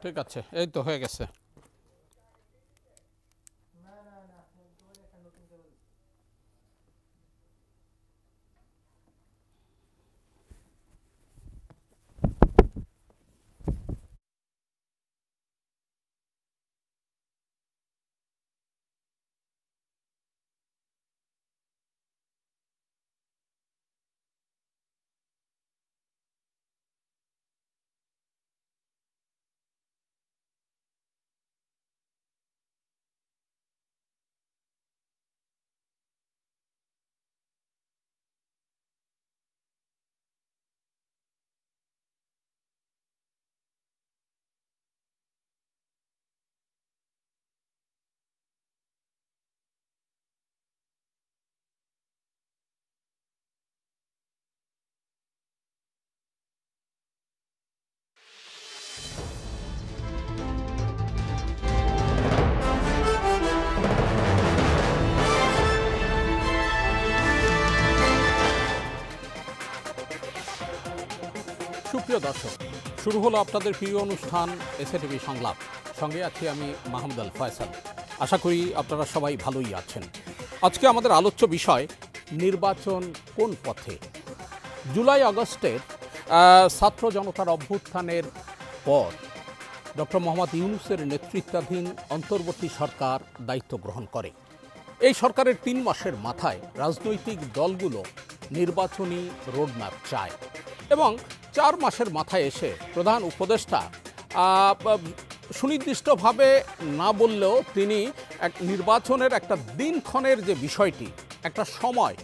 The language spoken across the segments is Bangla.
ঠিক আছে, এই তো হয়ে গেছে। সুপ্রিয় দর্শক, শুরু হলো আপনাদের প্রিয় অনুষ্ঠান এসএটিভি সংলাপ। সঙ্গে আছি আমি মাহমুদ আল ফয়সাল। আশা করি আপনারা সবাই ভালোই আছেন। আজকে আমাদের আলোচ্য বিষয় নির্বাচন কোন পথে। জুলাই আগস্টের ছাত্র জনতার অভ্যুত্থানের পর ডক্টর মোহাম্মদ ইউনূসের নেতৃত্বাধীন অন্তর্বর্তী সরকার দায়িত্ব গ্রহণ করে। এই সরকারের ৩ মাসের মাথায় রাজনৈতিক দলগুলো নির্বাচনী রোডম্যাপ চায় এবং ৪ মাসের মাথায় এসে প্রধান উপদেষ্টা সুনির্দিষ্টভাবে না বললেও তিনি এক নির্বাচনের একটা দিনক্ষণের যে বিষয়টি, একটা সময়,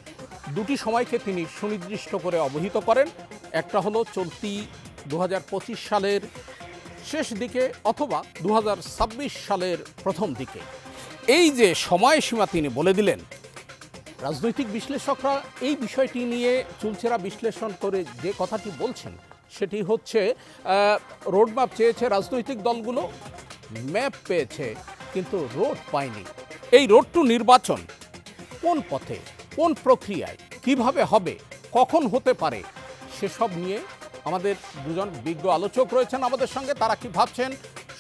দুটি সময়কে তিনি সুনির্দিষ্ট করে অবহিত করেন। একটা হলো চলতি ২০২৫ সালের শেষ দিকে অথবা ২০২৬ সালের প্রথম দিকে। এই যে সময়সীমা তিনি বলে দিলেন, রাজনৈতিক বিশ্লেষকরা এই বিষয়টি নিয়ে চুলচেরা বিশ্লেষণ করে যে কথাটি বলছেন সেটি হচ্ছে রোডম্যাপ চেয়েছে রাজনৈতিক দলগুলো, ম্যাপ পেয়েছে কিন্তু রোড পায়নি। এই রোড টু নির্বাচন কোন পথে, কোন প্রক্রিয়ায়, কিভাবে হবে, কখন হতে পারে, সেসব নিয়ে আমাদের দুজন বিজ্ঞ আলোচক রয়েছেন আমাদের সঙ্গে। তারা কি ভাবছেন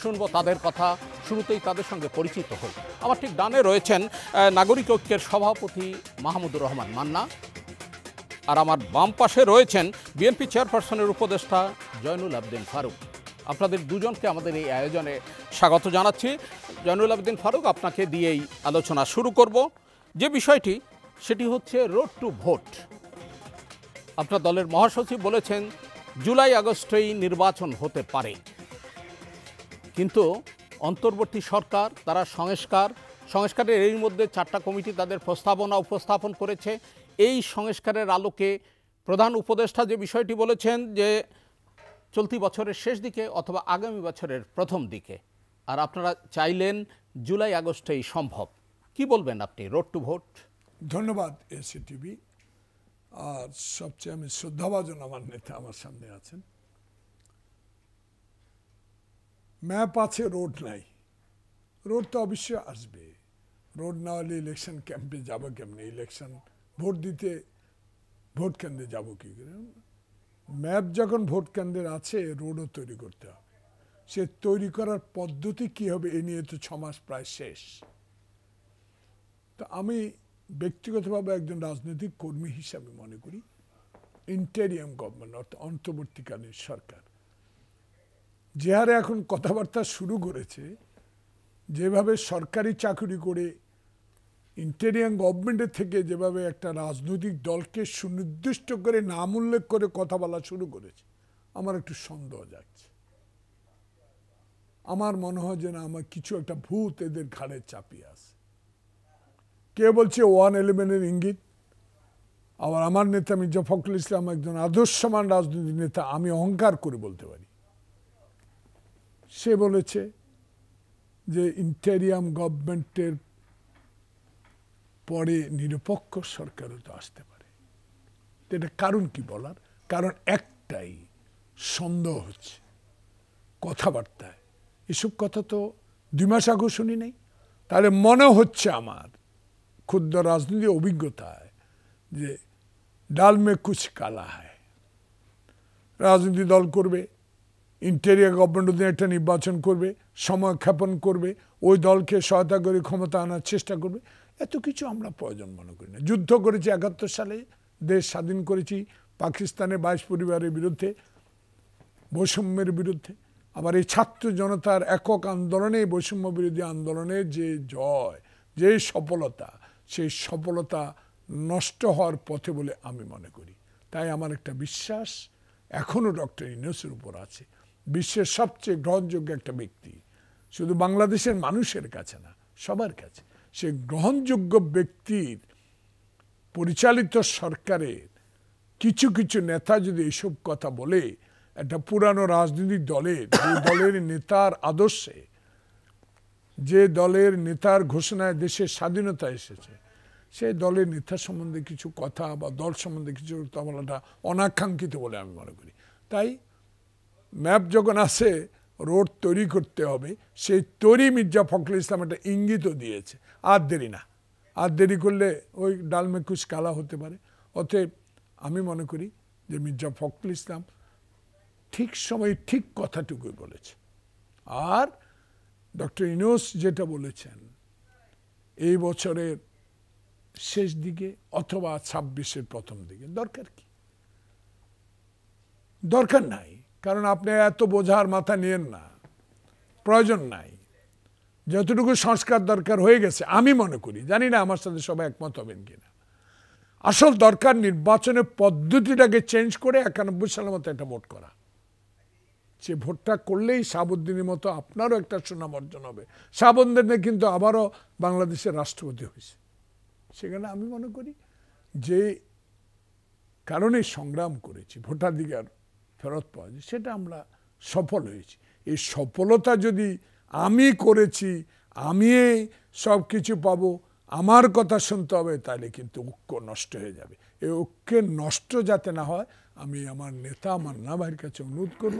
শুনবো তাদের কথা। শুরুতেই তাদের সঙ্গে পরিচিত হই। আমার ঠিক ডানে রয়েছেন নাগরিক ঐক্যের সভাপতি মাহমুদুর রহমান মান্না, আর আমার বাম পাশে রয়েছেন বিএনপি চেয়ারপারসনের উপদেষ্টা জয়নুল আবেদিন ফারুক। আপনাদের দুজনকে আমাদের এই আয়োজনে স্বাগত জানাচ্ছি। জয়নুল আবেদিন ফারুক, আপনাকে দিয়েই আলোচনা শুরু করব। যে বিষয়টি সেটি হচ্ছে রোড টু ভোট। আপনার দলের মহাসচিব বলেছেন জুলাই আগস্টেই নির্বাচন হতে পারে, কিন্তু অন্তর্বর্তী সরকার তারা সংস্কারের এর মধ্যে 4টা কমিটি তাদের প্রস্তাবনা উপস্থাপন করেছে। এই সংস্কারের আলোকে প্রধান উপদেষ্টা যে বিষয়টি বলেছেন যে চলতি বছরের শেষ দিকে অথবা আগামী বছরের প্রথম দিকে, আর আপনারা চাইলেন জুলাই আগস্টেই সম্ভব। কি বলবেন আপনি রোড টু ভোট? ধন্যবাদ এসএটিভি। আর সবচেয়ে আমি শ্রদ্ধাভাজন আমার নেতা আমার সামনে আছেন। ম্যাপ আছে, রোড নাই। রোড তো অবশ্যই আসবে। রোড না হলে ইলেকশন ক্যাম্পে যাবো কেমনি? ইলেকশন ভোট দিতে ভোট কেন্দ্রে যাবো কি করে? ম্যাপ যখন ভোট কেন্দ্রের আছে, রোডও তৈরি করতে হবে। সে তৈরি করার পদ্ধতি কি হবে এ নিয়ে তো 6 মাস প্রায় শেষ। তো আমি ব্যক্তিগতভাবে একজন রাজনৈতিক কর্মী হিসাবে মনে করি ইন্টেরিয়াম গভর্নমেন্ট অর্থাৎ অন্তর্বর্তীকালীন সরকার যে হারে এখন কথাবার্তা শুরু করেছে, যেভাবে সরকারি চাকরি করে ইন্টেরিয়াম গভর্নমেন্টের থেকে যেভাবে একটা রাজনৈতিক দলকে সুনির্দিষ্ট করে নাম উল্লেখ করে কথা বলা শুরু করেছে, আমার একটু সন্দেহ যাচ্ছে। আমার মনে হয় যে না, আমার কিছু একটা ভূত এদের ঘাড়ে চাপিয়ে আছে। কে বলছে 111-এর ইঙ্গিত। আবার আমার নেতা মির্জা ফখরুল ইসলাম একজন আদর্শমান রাজনৈতিক নেতা, আমি অহংকার করে বলতে পারি। সে বলেছে যে ইন্টেরিয়াম গভর্নমেন্টের পরে নিরপেক্ষ সরকারও তো আসতে পারে। এটা কারণ কি বলার? কারণ একটাই, সন্দেহ হচ্ছে কথাবার্তায়। এসব কথা তো 2 মাস আগে শুনি নাই। তাহলে মনে হচ্ছে আমার ক্ষুদ্র রাজনীতি অভিজ্ঞতায় যে ডাল মে কুছ কালা হয়। রাজনীতি দল করবে, ইন্টেরিয়ার গভর্নমেন্ট অধীনে একটা নির্বাচন করবে, সময় ক্ষেপণ করবে, ওই দলকে সহায়তা করে ক্ষমতা আনার চেষ্টা করবে। এত কিছু আমরা প্রয়োজন মনে করি না। যুদ্ধ করেছি ৭১ সালে, দেশ স্বাধীন করেছি পাকিস্তানের ২২ পরিবারের বিরুদ্ধে, বৈষম্যের বিরুদ্ধে। আবার এই ছাত্র জনতার একক আন্দোলনে, বৈষম্য বিরোধী আন্দোলনের যে জয়, যে সফলতা, সেই সফলতা নষ্ট হওয়ার পথে বলে আমি মনে করি। তাই আমার একটা বিশ্বাস এখনও ডক্টর ইউনূসের উপর আছে। বিশ্বের সবচেয়ে গ্রহণযোগ্য একটা ব্যক্তি, শুধু বাংলাদেশের মানুষের কাছে না, সবার কাছে। সে গ্রহণযোগ্য ব্যক্তির পরিচালিত সরকারের কিছু কিছু নেতা যদি এইসব কথা বলে, একটা পুরানো রাজনৈতিক দলের, যে দলের নেতার আদর্শে, যে দলের নেতার ঘোষণায় দেশের স্বাধীনতা এসেছে, সেই দলের নেতা সম্বন্ধে কিছু কথা বা দল সম্বন্ধে কিছু কথা বলাটা অনাকাঙ্ক্ষিত বলে আমি মনে করি। তাই ম্যাপ যখন আসে রোড তৈরি করতে হবে, সেই তৈরি মির্জা ফখরুল ইসলাম একটা ইঙ্গিতও দিয়েছে। আর দেরি না, আর দেরি করলে ওই ডালমেকুশ কালা হতে পারে। অতএব আমি মনে করি যে মির্জা ফখরুল ইসলাম ঠিক সময়ে ঠিক কথাটুকুই বলেছে। আর ডক্টর ইউনূস যেটা বলেছেন, এই বছরের শেষ দিকে অথবা ২৬-এর প্রথম দিকে, দরকার কি? দরকার নাই, কারণ আপনি এত বোঝার মাথা নিয়েন না, প্রয়োজন নাই। যতটুকু সংস্কার দরকার হয়ে গেছে আমি মনে করি, জানি না আমার সাথে সবাই একমত হবেন কিনা। আসল দরকার নির্বাচনের পদ্ধতিটাকে চেঞ্জ করে ৯১ সালের মতো একটা ভোট করা। যে ভোটটা করলেই শাহাবুদ্দিনের মতো আপনারও একটা সুনাম অর্জন হবে। শাহাবুদ্দিন কিন্তু আবারও বাংলাদেশের রাষ্ট্রপতি হয়েছে। সেখানে আমি মনে করি যে কারণে সংগ্রাম করেছি, ভোটাধিকার ফেরত পাওয়া যায়, সেটা আমরা সফল হয়েছি। এই সফলতা যদি আমি করেছি, আমি সব কিছু পাবো, আমার কথা শুনতে হবে, তাহলে কিন্তু ঐক্য নষ্ট হয়ে যাবে। এই ঐক্যের নষ্ট যাতে না হয়, আমি আমার নেতা মান্না ভাইয়ের কাছে অনুরোধ করব,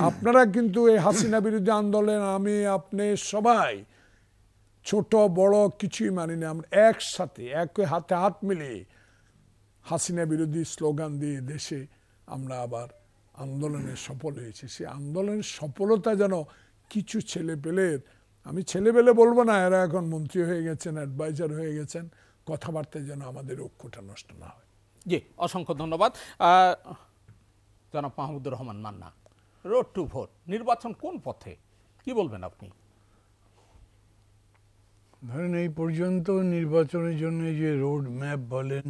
আপনারা কিন্তু এই হাসিনা বিরোধী আন্দোলন, আমি আপনি সবাই ছোট বড় কিছুই মানি না, আমরা একসাথে একই হাতে হাত মিলিয়ে হাসিনা বিরোধী স্লোগান দিয়ে দেশে আমরা আবার আন্দোলনে সফল হয়েছি। সেই আন্দোলনের সফলতা যেন কিছু ছেলেপেলের, আমি ছেলেপেলে বলবো না, এরা এখন মন্ত্রী হয়ে গেছেন, অ্যাডভাইজার হয়ে গেছেন, কথাবার্তায় যেন আমাদের ঐক্যটা নষ্ট না হয়। জি, অসংখ্য ধন্যবাদ জনাব Mahmudur Rahman Manna. Road to vote, নির্বাচন কোন পথে, কি বলবেন আপনি? ধরেন এই পর্যন্ত নির্বাচনের জন্য যে রোড ম্যাপ বলেন,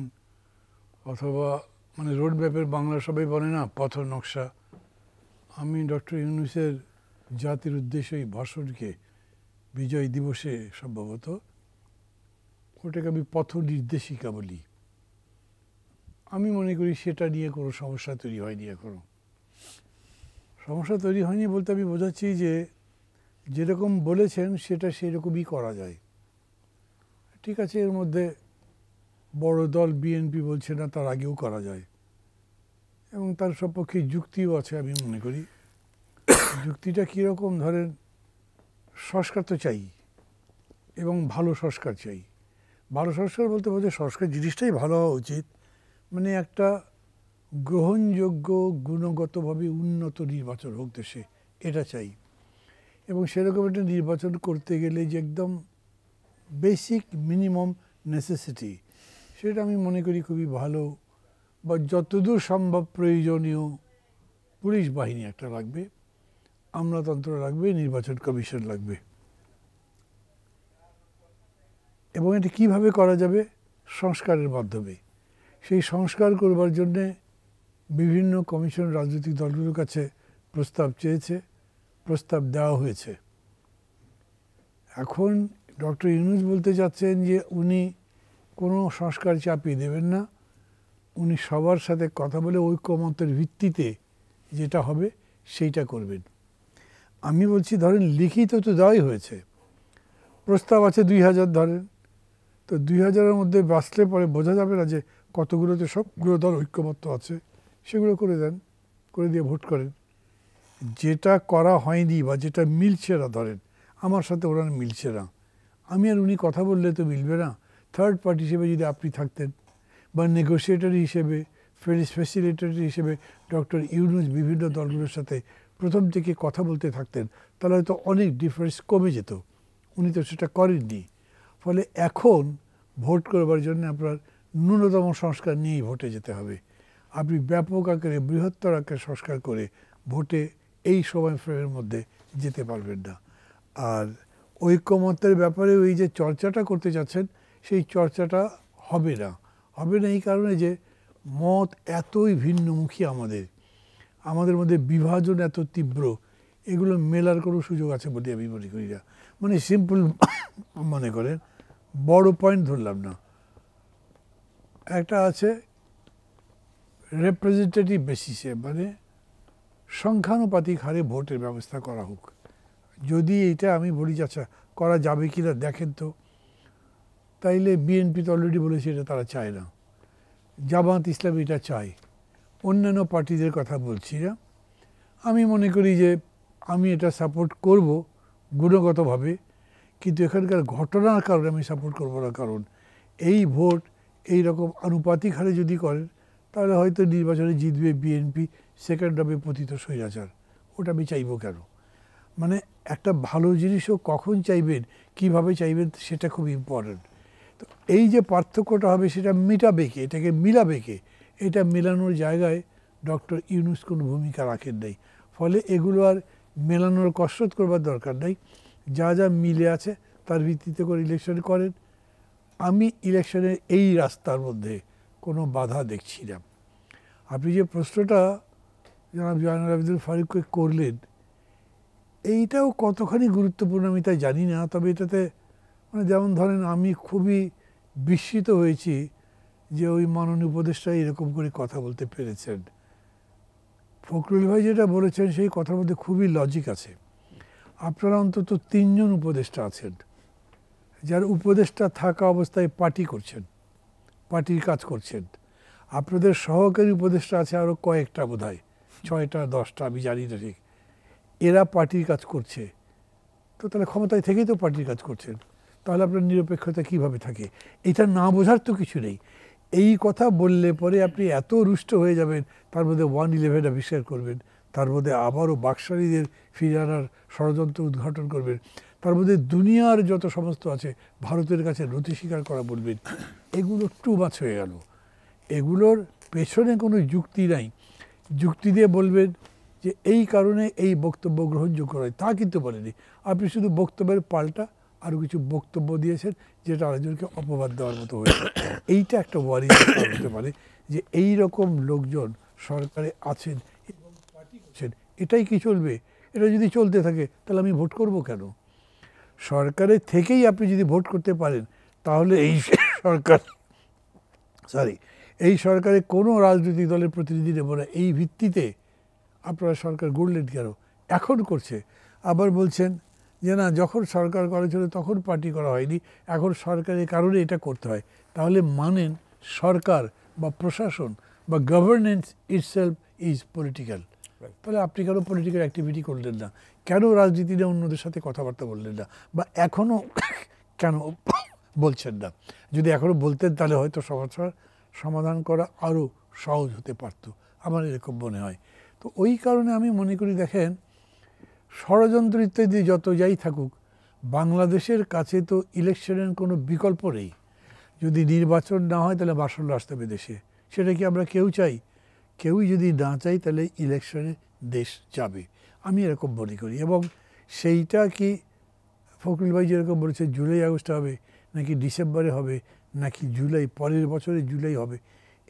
অথবা মানে রোড ম্যাপের বাংলা সবাই বলে না পথ নকশা, আমি ডক্টর ইউনূসের জাতির উদ্দেশ্যে এই ভাষণকে বিজয় দিবসে সম্ভবত ওটাকে আমি পথ নির্দেশিকা বলি। আমি মনে করি সেটা নিয়ে কোনো সমস্যা তৈরি হয়নি এখনো। সমস্যা তৈরি হয়নি বলতে আমি বোঝাচ্ছি যে যেরকম বলেছেন সেটা সেরকমই করা যায়। ঠিক আছে, এর মধ্যে বড় দল বিএনপি বলছে না, তার আগেও করা যায়, এবং তার সপক্ষে যুক্তিও আছে আমি মনে করি। যুক্তিটা কীরকম, ধরেন সংস্কার তো চাই, এবং ভালো সংস্কার চাই। ভালো সংস্কার বলতে বোঝে সংস্কার জিনিসটাই ভালো হওয়া উচিত, মানে একটা গ্রহণযোগ্য গুণগতভাবে উন্নত নির্বাচন হোক দেশে, এটা চাই। এবং সেরকম একটা নির্বাচন করতে গেলে যে একদম বেসিক মিনিমাম নেসেসিটি, সেটা আমি মনে করি খুবই ভালো, বা যতদূর সম্ভব প্রয়োজনীয় পুলিশ বাহিনী একটা লাগবে, আমলাতন্ত্র লাগবে, নির্বাচন কমিশন লাগবে। এবং এটা কীভাবে করা যাবে? সংস্কারের মাধ্যমে। সেই সংস্কার করবার জন্যে বিভিন্ন কমিশন রাজনৈতিক দলগুলোর কাছে প্রস্তাব চেয়েছে, প্রস্তাব দেওয়া হয়েছে। এখন ডক্টর ইউনূস বলতে চাচ্ছেন যে উনি কোনো সংস্কার চাপিয়ে দেবেন না, উনি সবার সাথে কথা বলে ঐক্যমতের ভিত্তিতে যেটা হবে সেইটা করবেন। আমি বলছি ধরেন লিখিত তো দেওয়াই হয়েছে, প্রস্তাব আছে ২০০০, ধরেন তো ২০০০-এর মধ্যে বাঁচলে পরে বোঝা যাবে না যে কতগুলোতে সবগুলো দল ঐক্যমত্য আছে, সেগুলো করে দেন, করে দিয়ে ভোট করেন। যেটা করা হয়নি বা যেটা মিলছে না, ধরেন আমার সাথে ওরা মিলছে না, আমি আর উনি কথা বললে তো মিলবে না। থার্ড পার্টি হিসেবে যদি আপনি থাকতেন, বা নেগোসিয়েটর হিসেবে, ফেসিলিটেটর হিসেবে ডক্টর ইউনূস বিভিন্ন দলগুলোর সাথে প্রথম থেকে কথা বলতে থাকতেন তাহলে হয়তো অনেক ডিফারেন্স কমে যেত। উনি তো সেটা করেননি। ফলে এখন ভোট করবার জন্য আপনার ন্যূনতম সংস্কার নিয়েই ভোটে যেতে হবে। আপনি ব্যাপক আকারে বৃহত্তর আকারে সংস্কার করে ভোটে এই সময় ফ্রেমের মধ্যে যেতে পারবেন না। আর ঐকমত্যের ব্যাপারে ওই যে চর্চাটা করতে যাচ্ছেন সেই চর্চাটা হবে না। হবে না এই কারণে যে মত এতই ভিন্নমুখী, আমাদের মধ্যে বিভাজন এত তীব্র, এগুলো মেলার কোনো সুযোগ আছে বলে আমি মনে করি না। মানে সিম্পল মনে করেন, বড় পয়েন্ট ধরলাম না, একটা আছে রিপ্রেজেন্টেটিভ বেসিসে, মানে সংখ্যানুপাতিক হারে ভোটের ব্যবস্থা করা হোক। যদি এটা আমি বলি আচ্ছা করা যাবে কি না দেখেন তো, তাইলে বিএনপি তো অলরেডি বলেছে এটা তারা চায় না, জামাত ইসলামী এটা চায়, অন্যান্য পার্টিদের কথা বলছি না। আমি মনে করি যে আমি এটা সাপোর্ট করব গুণগতভাবে, কিন্তু এখানকার ঘটনার কারণে আমি সাপোর্ট করব না। কারণ এই ভোট এই রকম আনুপাতিক হারে যদি করেন তাহলে হয়তো নির্বাচনে জিতবে বিএনপি, সেকেন্ড হবে পতিত স্বৈরাচার। ওটা আমি চাইব কেন? মানে একটা ভালো জিনিসও কখন চাইবেন, কিভাবে চাইবেন, সেটা খুব ইম্পর্ট্যান্ট। তো এই যে পার্থক্যটা হবে সেটা মেটাবে কে, এটাকে মিলাবে কে? এটা মেলানোর জায়গায় ডক্টর ইউনূস কোনো ভূমিকা রাখেন নাই। ফলে এগুলো আর মেলানোর কসরত করবার দরকার নাই। যা যা মিলে আছে তার ভিত্তিতে করে ইলেকশন করেন। আমি ইলেকশনের এই রাস্তার মধ্যে কোনো বাধা দেখছি না। আপনি যে প্রশ্নটা জনাব জয়নুল আবেদিন ফারুককে করলেন, এইটাও কতখানি গুরুত্বপূর্ণ আমি তাই জানি না। তবে এটাতে মানে যেমন ধরেন আমি খুবই বিস্মিত হয়েছি যে ওই মাননীয় উপদেষ্টা এরকম করে কথা বলতে পেরেছেন। ফখরুল ভাই যেটা বলেছেন সেই কথার মধ্যে খুবই লজিক আছে। আপনারা অন্তত 3 জন উপদেষ্টা আছেন, যার উপদেষ্টা থাকা অবস্থায় পার্টি করছেন, পার্টির কাজ করছেন। আপনাদের সহকারী উপদেষ্টা আছে আরও কয়েকটা, বোধহয় 6টা 10টা, আমি জানি না ঠিক। এরা পার্টির কাজ করছে, তো তাহলে ক্ষমতায় থেকেই তো পার্টির কাজ করছেন, তাহলে আপনার নিরপেক্ষতা কিভাবে থাকে? এটা না বোঝার তো কিছু নেই। এই কথা বললে পরে আপনি এত রুষ্ট হয়ে যাবেন, তার মধ্যে 111 আবিষ্কার করবেন, তার মধ্যে আবারও বাকশালীদের ফিরে আনার ষড়যন্ত্র উদ্ঘাটন করবেন, তার মধ্যে দুনিয়ার যত সমস্ত আছে ভারতের কাছে নথি স্বীকার করা বলবেন। এগুলো টু মাছ হয়ে গেল। এগুলোর পেছনে কোনো যুক্তি নাই। যুক্তি দিয়ে বলবেন যে এই কারণে এই বক্তব্য গ্রহণযোগ্য নয়, তা কিন্তু বলেনি। আপনি শুধু বক্তব্যের পাল্টা আরও কিছু বক্তব্য দিয়েছেন যেটা আরেকজনকে অপবাদ দেওয়ার মতো হয়েছে। এইটা একটা ওয়ারি হতে পারে যে এই রকম লোকজন সরকারে আছেন এবং পার্টি করছেন, এটাই কি চলবে? এটা যদি চলতে থাকে তাহলে আমি ভোট করব কেন? সরকারের থেকেই আপনি যদি ভোট করতে পারেন তাহলে এই সরকার এই সরকারে কোনো রাজনৈতিক দলের প্রতিনিধি নেব না, এই ভিত্তিতে আপনারা সরকার গড়লেন কেন? এখন করছে। আবার বলছেন যে না, যখন সরকার করেছিল তখন পার্টি করা হয়নি, এখন সরকারের কারণে এটা করতে হয়। তাহলে মানেন সরকার বা প্রশাসন বা গভর্নেন্স ইটসেলফ ইজ পলিটিক্যাল। তাহলে আপনি কেন পলিটিক্যাল অ্যাক্টিভিটি করলেন না? কেন রাজনীতি নিয়ে অন্যদের সাথে কথাবার্তা বললেন না? বা এখনও কেন বলছেন না? যদি এখনও বলতেন তাহলে হয়তো সমস্যার সমাধান করা আরও সহজ হতে পারত, আমার এরকম মনে হয়। তো ওই কারণে আমি মনে করি, দেখেন, ষড়যন্ত্র ইত্যাদি যত যাই থাকুক, বাংলাদেশের কাছে তো ইলেকশনের কোনো বিকল্প নেই। যদি নির্বাচন না হয় তাহলে বাসল্য আসতে হবে দেশে। সেটা কি আমরা কেউ চাই? কেউই যদি না চাই তাহলে ইলেকশনে দেশ যাবে, আমি এরকম মনে করি। এবং সেইটা কি ফখরুল ভাই যেরকম বলেছে জুলাই আগস্টে হবে, নাকি ডিসেম্বরে হবে, নাকি জুলাই পরের বছরে জুলাই হবে,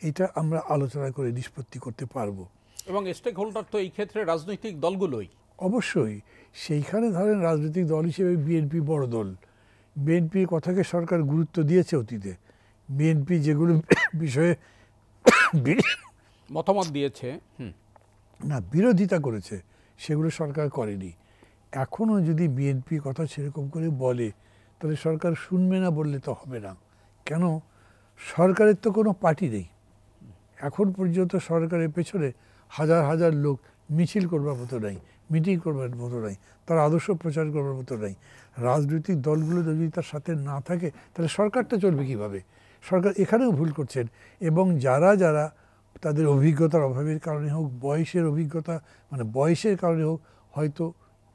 এটা আমরা আলোচনা করে নিষ্পত্তি করতে পারবো। এবং স্টেক হোল্ডার তো এই ক্ষেত্রে রাজনৈতিক দলগুলোই। অবশ্যই সেইখানে ধরেন রাজনৈতিক দল হিসেবে বিএনপি বড় দল। বিএনপির কথাকে সরকার গুরুত্ব দিয়েছে অতীতে। বিএনপি যেগুলো বিষয়ে মতামত দিয়েছে, না বিরোধিতা করেছে, সেগুলো সরকার করেনি। এখনও যদি বিএনপি কথা সেরকম করে বলে তাহলে সরকার শুনবে না বললে তো হবে না। কেন? সরকারের তো কোনো পার্টি নেই। এখন পর্যন্ত সরকারের পেছনে হাজার হাজার লোক মিছিল করবার মতো নাই, মিটিং করবার মতো নাই, তার আদর্শ প্রচার করবার মতো নাই। রাজনৈতিক দলগুলো যদি তার সাথে না থাকে তাহলে সরকারটা চলবে কীভাবে? সরকার এখানেও ভুল করছেন। এবং যারা যারা তাদের অভিজ্ঞতার অভাবের কারণে হোক, বয়সের অভিজ্ঞতা মানে বয়সের কারণে হোক, হয়তো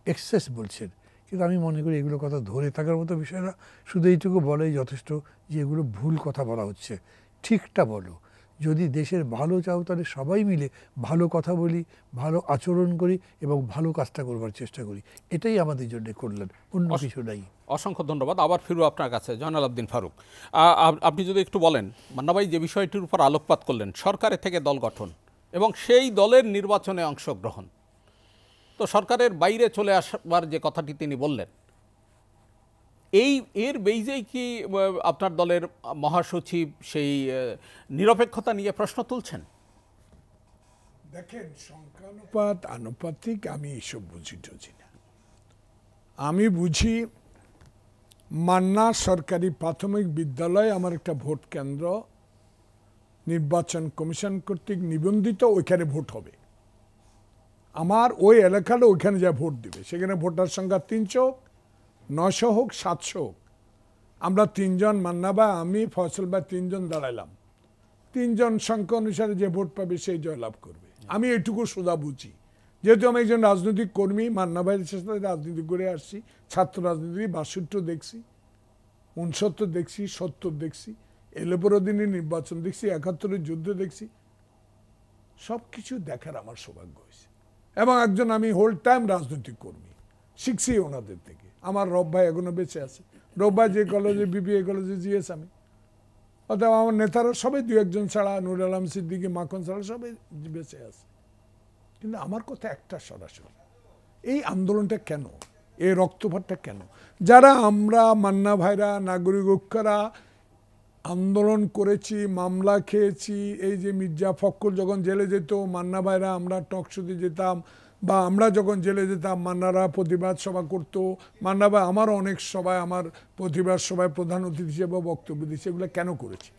এক্সেস বলছেন। কিন্তু আমি মনে করি এগুলো কথা ধরে থাকার মতো বিষয় না। শুধু এইটুকু বলাই যথেষ্ট যে এগুলো ভুল কথা বলা হচ্ছে, ঠিকটা বলো। যদি দেশের ভালো চাও তাহলে সবাই মিলে ভালো কথা বলি, ভালো আচরণ করি এবং ভালো কাজটা করবার চেষ্টা করি। এটাই আমাদের জন্য কল্যাণ, অন্য কিছু নাই। অসংখ্য ধন্যবাদ। আবার ফিরবো আপনার কাছে জয়নাল আবদিন ফারুক। আপনি যদি একটু বলেন, মান্না ভাই যে বিষয়টির উপর আলোকপাত করলেন, সরকারের থেকে দল গঠন এবং সেই দলের নির্বাচনে অংশগ্রহণ, তো সরকারের বাইরে চলে আসবার যে কথাটি তিনি বললেন, এর বেইজেই কি আপনার দলের মহাসচিব সেই নিরপেক্ষতা নিয়ে প্রশ্ন তুলছেন? দেখেন, সংখ্যানুপাত আনুপাতিক আমি এসব বুঝি টুঝি না। আমি বুঝি মান্না সরকারি প্রাথমিক বিদ্যালয় আমার একটা ভোট কেন্দ্র, নির্বাচন কমিশন কর্তৃক নিবন্ধিত, ওইখানে ভোট হবে। আমার ওই এলাকাটা ওইখানে যা ভোট দিবে, সেখানে ভোটার সংখ্যা 300 হোক, 900 হোক, 700 হোক, আমরা 3 জন, মান্না বা আমি, ফয়সল বা 3 জন দাঁড়াইলাম। 3 জন সংখ্যা অনুসারে যে ভোট পাবে সেই জয়লাভ করবে। আমি এইটুকু সোজা বুঝি। যেহেতু আমি একজন রাজনৈতিক কর্মী, মান্না ভাইয়ের সাথে রাজনীতি করে আসছি, ছাত্র রাজনীতি 62 দেখছি, 69 দেখছি, 70 দেখছি, 11 দিনের নির্বাচন দেখছি, 71 যুদ্ধ দেখছি, সব কিছু দেখার আমার সৌভাগ্য হয়েছে। এবং একজন আমি হোল টাইম রাজনৈতিক কর্মী, শিখছি ওনাদের থেকে। আমার রব ভাই এখনো বেঁচে আছে, রব ভাই যে কলেজে, বিবিএ কলেজে জিএস আমি, অর্থাৎ আমার নেতারা সবাই 2-1 ছাড়া, নুর আলম সিদ্দিকী, মাখন ছাড়া সবাই বেঁচে আছে। কিন্তু আমার কথা একটা সরাসরি, এই আন্দোলনটা কেন, এই রক্তপাতটা কেন? যারা আমরা মান্না ভাইরা, নাগরিক ঐক্যরা আন্দোলন করেছি, মামলা খেয়েছি, এই যে মির্জা ফখরুল যখন জেলে যেত, মান্না ভাইরা আমরা টকশোতে যেতাম, বা আমরা যখন জেলে যেতাম মান্নারা প্রতিবাদ সভা করতো, মান্না ভাই আমারও অনেক সভায়, আমার প্রতিবাদ সভায় প্রধান অতিথি হিসেবে বক্তব্য দিচ্ছে। এগুলো কেন করেছি?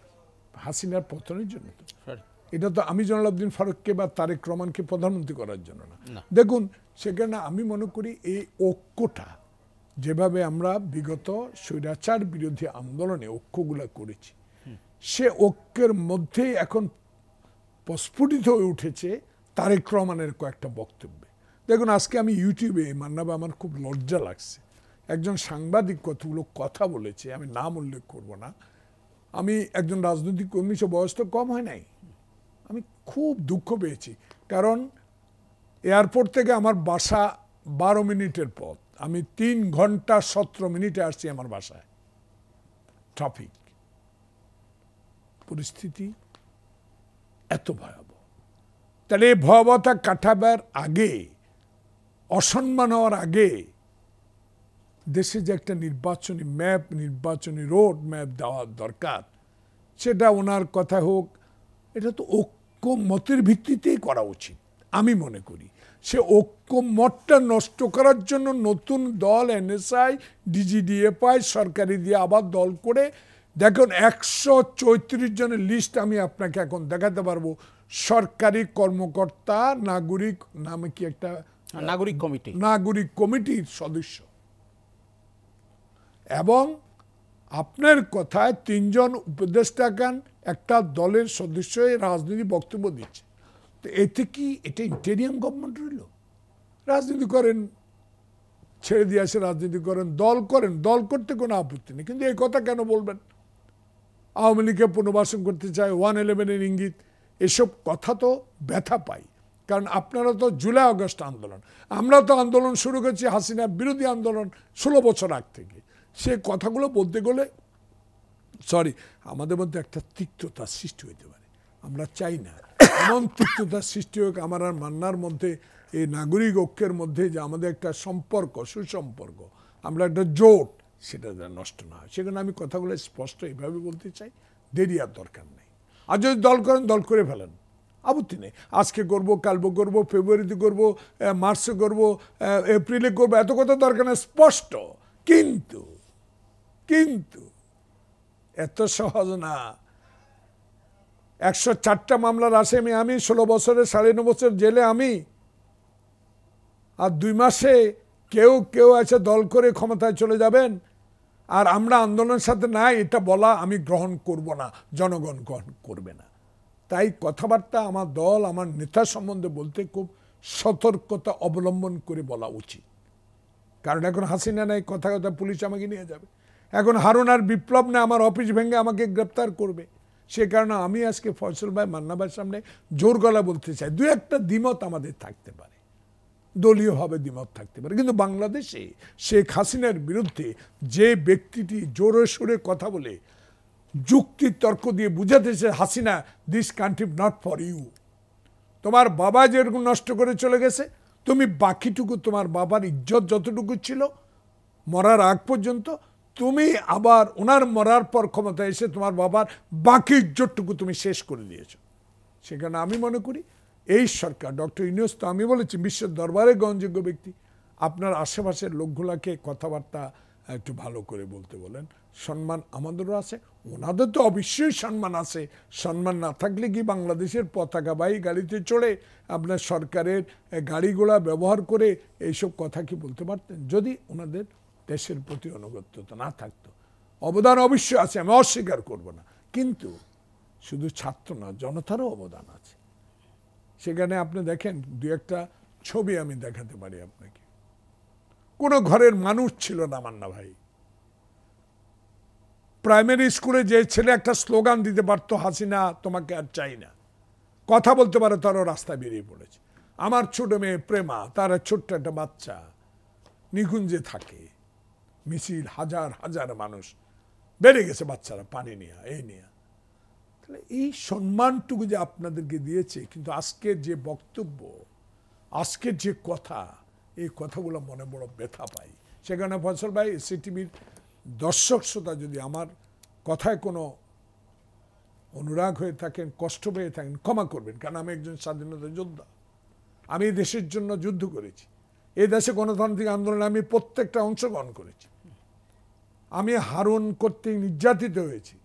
হাসিনার পতনের জন্য তো। এটা তো আমি জয়নাল আবদিন ফারুককে বা তারেক রহমানকে প্রধানমন্ত্রী করার জন্য না। দেখুন, সেখানে আমি মনে করি এই ঐক্যটা, যেভাবে আমরা বিগত স্বৈরাচার বিরোধী আন্দোলনে ঐক্যগুলো করেছি, সে ঐক্যের মধ্যেই এখন প্রস্ফুটিত হয়ে উঠেছে তারেক রহমানের কয়েকটা বক্তব্যে। দেখুন, আজকে আমি ইউটিউবে, মান্না ভাই আমার খুব লজ্জা লাগছে, একজন সাংবাদিক কতগুলো কথা বলেছে, আমি নাম উল্লেখ করব না। আমি একজন রাজনৈতিক কর্মী, সে বয়স তো কম হয় নাই। আমি খুব দুঃখ পেয়েছি, কারণ এয়ারপোর্ট থেকে আমার বাসা 12 মিনিটের পথ, আমি 3 ঘন্টা 17 মিনিটে আসছি আমার বাসায়। ট্রাফিক পরিস্থিতি এত ভয়াবহ। তাহলে এই ভয়াবহতা কাটাবার আগে, অসম্মান হওয়ার আগে, দেশে যে একটা নির্বাচনী ম্যাপ, নির্বাচনী রোড ম্যাপ দেওয়া দরকার, সেটা ওনার কথা হোক, এটা তো ঐক্যমতের ভিত্তিতেই করা উচিত আমি মনে করি। সে ঐক্যমতটা নষ্ট করার জন্য নতুন দল, এনএসআই, ডিজিডিএফআই, সরকারি দিয়ে আবার দল করে, দেখুন 134 জনের লিস্ট আমি আপনাকে এখন দেখাতে পারবো। সরকারি কর্মকর্তা, নাগরিক নামে কি একটা নাগরিক কমিটি, নাগরিক কমিটির সদস্য, এবং আপনার কথায় 3 জন উপদেষ্টা গান একটা দলের সদস্য রাজনীতি বক্তব্য দিচ্ছে। তো এতে কি এটা ইন্টেরিয়াম গভর্নমেন্ট রইল? রাজনীতি করেন, ছেড়ে দিয়ে আসে, রাজনীতি করেন, দল করতে কোনো আপত্তি নেই, কিন্তু এই কথা কেন বলবেন? আওয়ামী লীগকে পুনর্বাসন করতে চায়, 111-এর ইঙ্গিত, এসব কথা তো ব্যথা পাই। কারণ আপনারা তো জুলাই আগস্ট আন্দোলন, আমরা তো আন্দোলন শুরু করেছি হাসিনা বিরোধী আন্দোলন 16 বছর আগ থেকে। সে কথাগুলো বলতে গেলে আমাদের মধ্যে একটা তিক্ততার সৃষ্টি হইতে পারে, আমরা চাই না এমন তিক্ততার সৃষ্টি হোক আমার আর মান্নার মধ্যে, এই নাগরিক ঐক্যের মধ্যে যে আমাদের একটা সম্পর্ক, সুসম্পর্ক, আমরা একটা জোট, সেটা যেন নষ্ট না হয়। সেখানে আমি কথাগুলো স্পষ্ট এইভাবে বলতে চাই, দেরি আর দরকার নেই। আর যদি দল করেন, দল করে ফেলেন, আপত্তি নেই। আজকে করবো, কালকে করবো, ফেব্রুয়ারিতে করবো, মার্চে করবো, এপ্রিলে করবো, এত কথা দরকার নেই, স্পষ্ট। কিন্তু এত সহজ না। 104টা মামলার আসামি আমি, 16 বছরে 9.5 বছর জেলে আমি, আর 2 মাসে কেউ আছে দল করে ক্ষমতায় চলে যাবেন, আর আমরা আন্দোলনের সাথে নাই, এটা বলা আমি গ্রহণ করব না, জনগণ গ্রহণ করবে না। তাই কথাবার্তা আমার দল আমার নেতা সম্বন্ধে বলতে খুব সতর্কতা অবলম্বন করে বলা উচিত। কারণ এখন হাসিনা নাই, কথা কথা পুলিশ আমাকে নিয়ে যাবে। এখন হারুন আর বিপ্লব না আমার অফিস ভেঙে আমাকে গ্রেপ্তার করবে। সে কারণে আমি আজকে ফয়সল ভাই, মান্না ভাইয়ের সামনে জোর গলা বলতে চাই, দু একটা দ্বিমত আমাদের থাকতে পারে, দলীয়ভাবে দ্বিমত থাকতে পারে, কিন্তু বাংলাদেশে শেখ হাসিনার বিরুদ্ধে যে ব্যক্তিটি জোরে সোরে কথা বলে যুক্তি তর্ক দিয়ে বুঝাতেছে, Hasina this country not for you, তোমার বাবা যেরকম নষ্ট করে চলে গেছে, তুমি বাকিটুকু তোমার বাবার ইজ্জত যতটুকু ছিল মরার আগ পর্যন্ত, তুমি আবার ওনার মরার পর ক্ষমতা এসে তোমার বাবার বাকি ইজ্জতটুকু তুমি শেষ করে দিয়েছ। সেখানে আমি মনে করি এই সরকার, ডক্টর ইউনূস তো আমি বলেছি বিশ্বের দরবারে গ্রহণযোগ্য ব্যক্তি, আপনার আশেপাশের লোকগুলাকে কথাবার্তা একটু ভালো করে বলতে বলেন। সম্মান আমাদেরও আছে, ওনাদের তো অবশ্যই সম্মান আছে। সম্মান না থাকলে কি বাংলাদেশের পতাকাবাহী গাড়িতে চড়ে আপনার সরকারের গাড়িগুলা ব্যবহার করে এইসব কথা কি বলতে পারতেন? যদি ওনাদের দেশের প্রতি অনুগত্যতা না থাকতো। অবদান অবশ্যই আছে, আমি অস্বীকার করব না, কিন্তু শুধু ছাত্র না, জনতারও অবদান আছে। সেখানে আপনি দেখেন, দু একটা ছবি আমি দেখাতে পারি আপনাকে। কোনো ঘরের মানুষ ছিল না মান্না ভাই, প্রাইমারি স্কুলে যে ছেলে একটা স্লোগান দিতে পারতো, হাসিনা তোমাকে আর চাই না, কথা বলতে পারে, তারও রাস্তায় বেরিয়ে পড়েছে। আমার ছোট মেয়ে প্রেমা, তার ছোট্ট একটা বাচ্চা নিকুঞ্জে থাকে, মিছিল, হাজার হাজার মানুষ বেড়ে গেছে, বাচ্চারা পানি নিয়ে এই নিয়ে। তাহলে এই সম্মানটুকু যে আপনাদেরকে দিয়েছে, কিন্তু আজকের যে বক্তব্য, আজকের যে কথা, এই কথাগুলো মনে বড় ব্যথা পাই। সেখানে ফয়সল ভাই, সিটিভির দর্শক শ্রোতা যদি আমার কথায় কোনো অনুরাগ হয়ে থাকেন, কষ্ট পেয়ে থাকেন, ক্ষমা করবেন, কারণ আমি একজন স্বাধীনতা যোদ্ধা। আমি দেশের জন্য যুদ্ধ করেছি, এই দেশে গণতান্ত্রিক আন্দোলনে আমি প্রত্যেকটা অংশগ্রহণ করেছি। আমি হারুন কর্তৃক নির্যাতিত হয়েছি,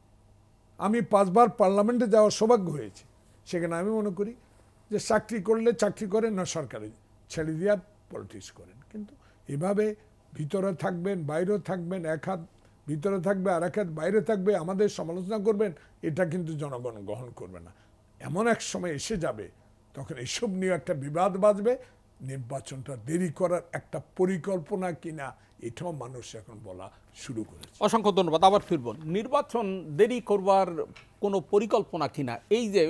আমি 5 বার পার্লামেন্টে যাওয়ার সৌভাগ্য হয়েছে। সেখানে আমি মনে করি যে চাকরি করলে চাকরি করেন, না সরকারে ছেড়ে দিয়া পলিটিক্স করেন, কিন্তু এভাবে ভিতরে থাকবেন বাইরেও থাকবেন, এক হাত ভিতরে থাকবে আর এক হাত বাইরে থাকবে, আমাদের সমালোচনা করবেন, এটা কিন্তু জনগণ গ্রহণ করবে না। এমন এক সময় এসে যাবে তখন এসব নিয়ে একটা বিবাদ বাজবে। নির্বাচনটা দেরি করার একটা পরিকল্পনা কিনা এটাও মানুষ এখন বলা শুরু করেছে। অসংখ্য ধন্যবাদ। আবার ফিরব, নির্বাচন দেরি করবার কোনো পরিকল্পনা কিনা, এই যে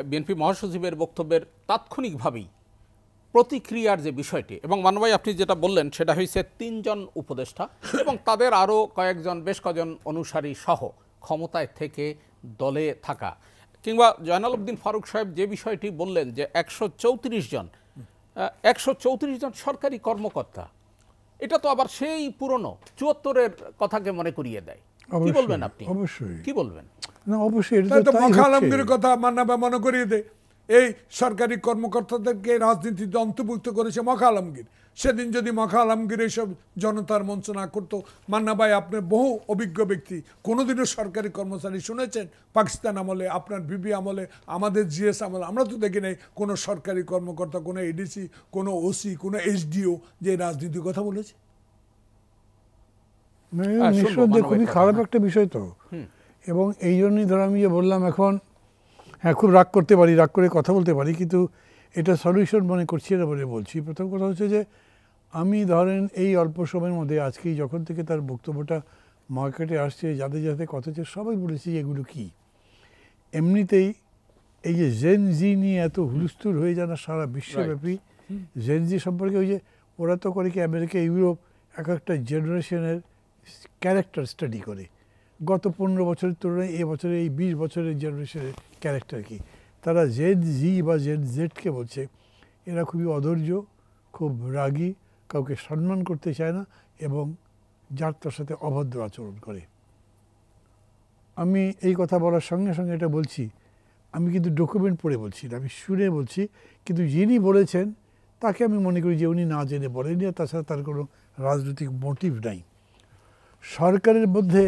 বিএনপি মহাসচিবের বক্তব্যের তাৎক্ষণিকভাবেই প্রতিক্রিয়ার যে বিষয়টি, এবং মান্না ভাই আপনি যেটা বললেন সেটা হয়েছে 3 জন উপদেষ্টা এবং তাদের আরও কয়েকজন, বেশ কজন অনুসারী সহ ক্ষমতায় থেকে দলে থাকা, কিংবা জয়নাল আবদিন ফারুক সাহেব যে বিষয়টি বললেন যে 134 জন সরকারি কর্মকর্তা, এটা তো আবার সেই পুরনো 74-এর কথাকে মনে করিয়ে দেয়। কি বলবেন আপনি? অবশ্যই কি বলবেন? না অবশ্যই, এটা তো মখা আলমগীরের কথা মান্না ভাই মনে করিয়ে দেয়। এই সরকারি কর্মকর্তাদেরকে রাজনীতিতে অন্তর্ভুক্ত করেছে মখা আলমগীর। সেদিন যদি মখা আলমগীর এইসব জনতার মঞ্চ না করতো, মান্না ভাই আপনার বহু অভিজ্ঞ ব্যক্তি, কোনোদিনও সরকারি কর্মচারী শুনেছেন পাকিস্তান আমলে, আপনার বিবি আমলে, আমাদের জিএস আমলে আমরা তো দেখি নাই কোনো সরকারি কর্মকর্তা, কোনো এডিসি, কোনো ওসি, কোনো এসডিও যে রাজনীতির কথা বলেছে? নিঃসন্দেহে খুবই খারাপ একটা বিষয় তো। এবং এই জন্যই ধর আমি যে বললাম, এখন হ্যাঁ খুব রাগ করতে পারি, রাগ করে কথা বলতে পারি, কিন্তু এটা সলিউশন মনে করছি না বলে বলছি। প্রথম কথা হচ্ছে যে আমি ধরেন এই অল্প সময়ের মধ্যে আজকেই যখন থেকে তার বক্তব্যটা মার্কেটে আসছে, যাদের যাতে কথা হচ্ছে সবাই বলেছি এগুলো কি। এমনিতেই এই যে জেন জি নিয়ে এত হুলস্থুল হয়ে যায় না সারা বিশ্বব্যাপী, জেন জি সম্পর্কে ওই যে ওরা তো করে কি আমেরিকা, ইউরোপ এক একটা জেনারেশনের ক্যারেক্টার স্টাডি করে, গত 15 বছরের তুলনায় এবছরে এই 20 বছরের জেনারেশনের ক্যারেক্টার কি। তারা জেড জি বা জেড জেডকে বলছে এরা খুবই অধৈর্য, খুব রাগী, কাউকে সম্মান করতে চায় না এবং যার তার সাথে অভদ্র আচরণ করে। আমি এই কথা বলার সঙ্গে সঙ্গে এটা বলছি, আমি কিন্তু ডকুমেন্ট পড়ে বলছি না, আমি শুনে বলছি, কিন্তু যিনি বলেছেন তাকে আমি মনে করি যে উনি না জেনে বলেনি, আর তাছাড়া তার কোনো রাজনৈতিক মোটিভ নাই। সরকারের মধ্যে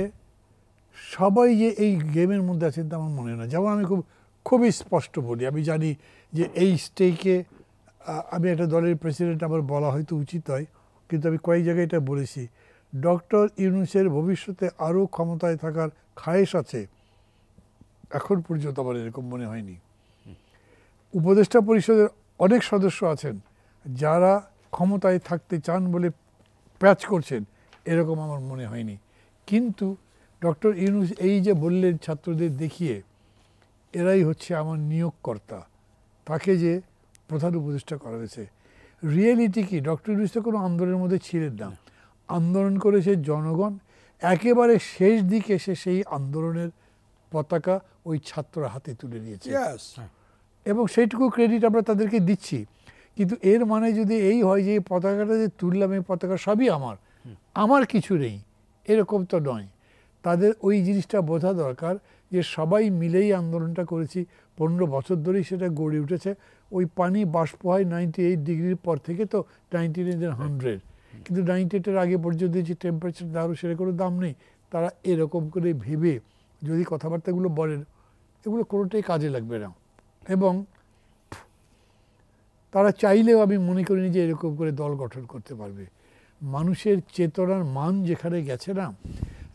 সবাই যে এই গেমের মধ্যে আছেন তা আমার মনে হয় না। যেমন আমি খুবই স্পষ্ট বলি, আমি জানি যে এই স্টেকে আমি একটা দলের প্রেসিডেন্ট, আমার বলা হয়তো উচিত হয়, কিন্তু আমি কয়েক জায়গায় এটা বলেছি, ডক্টর ইউনূসের ভবিষ্যতে আরও ক্ষমতায় থাকার খায়েশ আছে, এখন পর্যন্ত আমার এরকম মনে হয়নি। উপদেষ্টা পরিষদের অনেক সদস্য আছেন যারা ক্ষমতায় থাকতে চান বলে প্যাচ করছেন, এরকম আমার মনে হয়নি। কিন্তু ডক্টর ইউনূস এই যে বললেন ছাত্রদের দেখিয়ে, এরাই হচ্ছে আমার নিয়োগকর্তা, তাকে যে প্রধান উপদেষ্টা করা হয়েছে। রিয়েলিটি কি, ডক্টর ইউনূস তো কোনো আন্দোলনের মধ্যে ছিলেন না, আন্দোলন করেছে জনগণ। একেবারে শেষ দিকে এসে সেই আন্দোলনের পতাকা ওই ছাত্ররা হাতে তুলে নিয়েছে, এবং সেইটুকু ক্রেডিট আমরা তাদেরকে দিচ্ছি। কিন্তু এর মানে যদি এই হয় যে এই পতাকাটা যে তুললাম, এই পতাকা সবই আমার কিছু নেই, এরকম তো নয়। তাদের ওই জিনিসটা বোঝা দরকার যে সবাই মিলেই আন্দোলনটা করেছি, 15 বছর ধরেই সেটা গড়ে উঠেছে। ওই পানি বাষ্প হয় 98 ডিগ্রির পর থেকে, তো 99 কিন্তু 98-এর আগে পর্যন্ত যে টেম্পারেচার দাঁড়ো সেটা কোনো দাম নেই। তারা এরকম করে ভেবে যদি কথাবার্তাগুলো বলেন, এগুলো কোনোটাই কাজে লাগবে না। এবং তারা চাইলেও আমি মনে করিনি যে এরকম করে দল গঠন করতে পারবে। মানুষের চেতনার মান যেখানে গেছে না,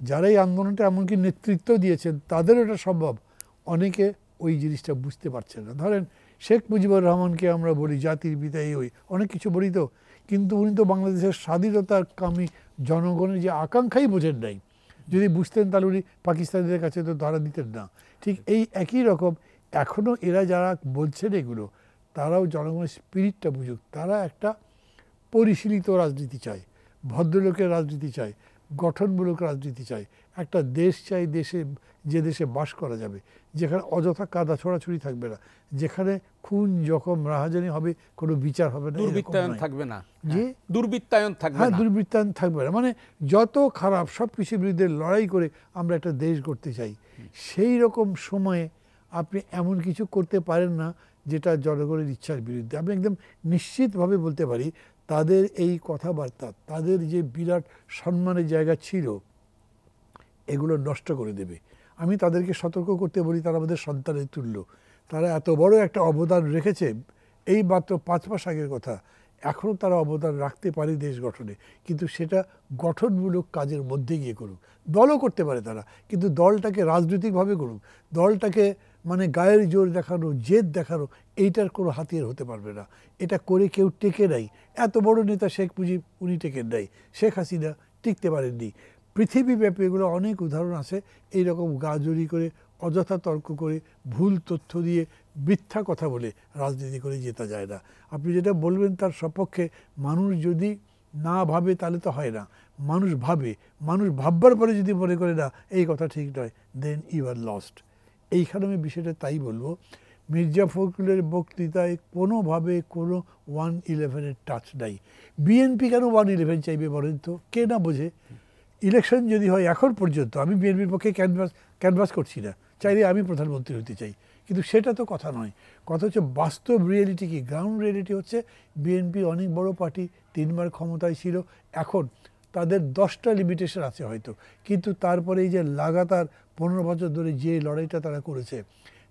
যারা এই আন্দোলনটা এমনকি নেতৃত্ব দিয়েছেন তাদেরও এটা সম্ভব, অনেকে ওই জিনিসটা বুঝতে পারছে না। ধরেন শেখ মুজিবুর রহমানকে আমরা বলি জাতির পিতা, ওই অনেক কিছু বলি তো, কিন্তু উনি তো বাংলাদেশের স্বাধীনতার কামী জনগণের যে আকাঙ্ক্ষাই বোঝেন নাই। যদি বুঝতেন তাহলে উনি পাকিস্তানিদের কাছে তো ধরা দিতেন না। ঠিক এই একই রকম এখনও এরা যারা বলছেন এগুলো, তারাও জনগণের স্পিরিটটা বুঝুক। তারা একটা পরিশীলিত রাজনীতি চায়, ভদ্রলোকের রাজনীতি চায়, গঠনমূলক রাজনীতি চায়, একটা দেশ চাই যে দেশে বাস করা যাবে, যেখানে অযথা কাদা ছোড়াছুড়ি থাকবে না, যেখানে খুন জখম রাহাজানি হবে, কোনো বিচার হবে না, দুর্বৃত্তায়ন থাকবে না, যে দুর্বৃত্তায়ন থাকবে না, দুর্বৃত্তায়ন থাকবে না, মানে যত খারাপ সব কিছুর বিরুদ্ধে লড়াই করে আমরা একটা দেশ গড়তে চাই। সেই রকম সময়ে আপনি এমন কিছু করতে পারেন না যেটা জনগণের ইচ্ছার বিরুদ্ধে। আমি একদম নিশ্চিতভাবে বলতে পারি তাদের এই কথাবার্তা, তাদের যে বিরাট সম্মানের জায়গা ছিল, এগুলো নষ্ট করে দেবে। আমি তাদেরকে সতর্ক করতে বলি, তারা আমাদের সন্তানের তুল্য। তারা এত বড় একটা অবদান রেখেছে, এই মাত্র 5 মাস আগের কথা, এখনও তারা অবদান রাখতে পারে দেশ গঠনে, কিন্তু সেটা গঠনমূলক কাজের মধ্যে গিয়ে করুক। দলও করতে পারে তারা, কিন্তু দলটাকে রাজনৈতিকভাবে করুক। দলটাকে মানে গায়ের জোর দেখানো, জেদ দেখানো, এইটার কোনো হাতিয়ার হতে পারবে না। এটা করে কেউ টেকে নাই। এত বড় নেতা শেখ মুজিব, উনি টেকেন নাই। শেখ হাসিনা টিকতে পারেননি। পৃথিবীব্যাপী এগুলো অনেক উদাহরণ আছে। এইরকম গাজরি করে, অযথা তর্ক করে, ভুল তথ্য দিয়ে, মিথ্যা কথা বলে রাজনীতি করে জেতা যায় না। আপনি যেটা বলবেন তার সপক্ষে মানুষ যদি না ভাবে তাহলে তো হয় না। মানুষ ভাবে, মানুষ ভাববার পরে যদি মনে করে না এই কথা ঠিক নয়, দেন ইউ আর লস্ট। এইখানে আমি বিষয়টা তাই বলবো, মির্জা ফখরুলের বক্তৃতায় কোনোভাবে কোনো 111-এর টাচ নাই। বিএনপি কেন 111 চাইবে বলেন তো? কে না বোঝে? ইলেকশন যদি হয়, এখন পর্যন্ত আমি বিএনপির পক্ষে ক্যানভাস করছি না, চাইলে আমি প্রধানমন্ত্রী হতে চাই, কিন্তু সেটা তো কথা নয়। কথা হচ্ছে বাস্তব রিয়েলিটি কি। গ্রাউন্ড রিয়েলিটি হচ্ছে বিএনপি অনেক বড় পার্টি, 3 বার ক্ষমতায় ছিল। এখন তাদের 10টা লিমিটেশন আছে হয়তো, কিন্তু তারপরে এই যে লাগাতার 15 বছর ধরে যে লড়াইটা তারা করেছে,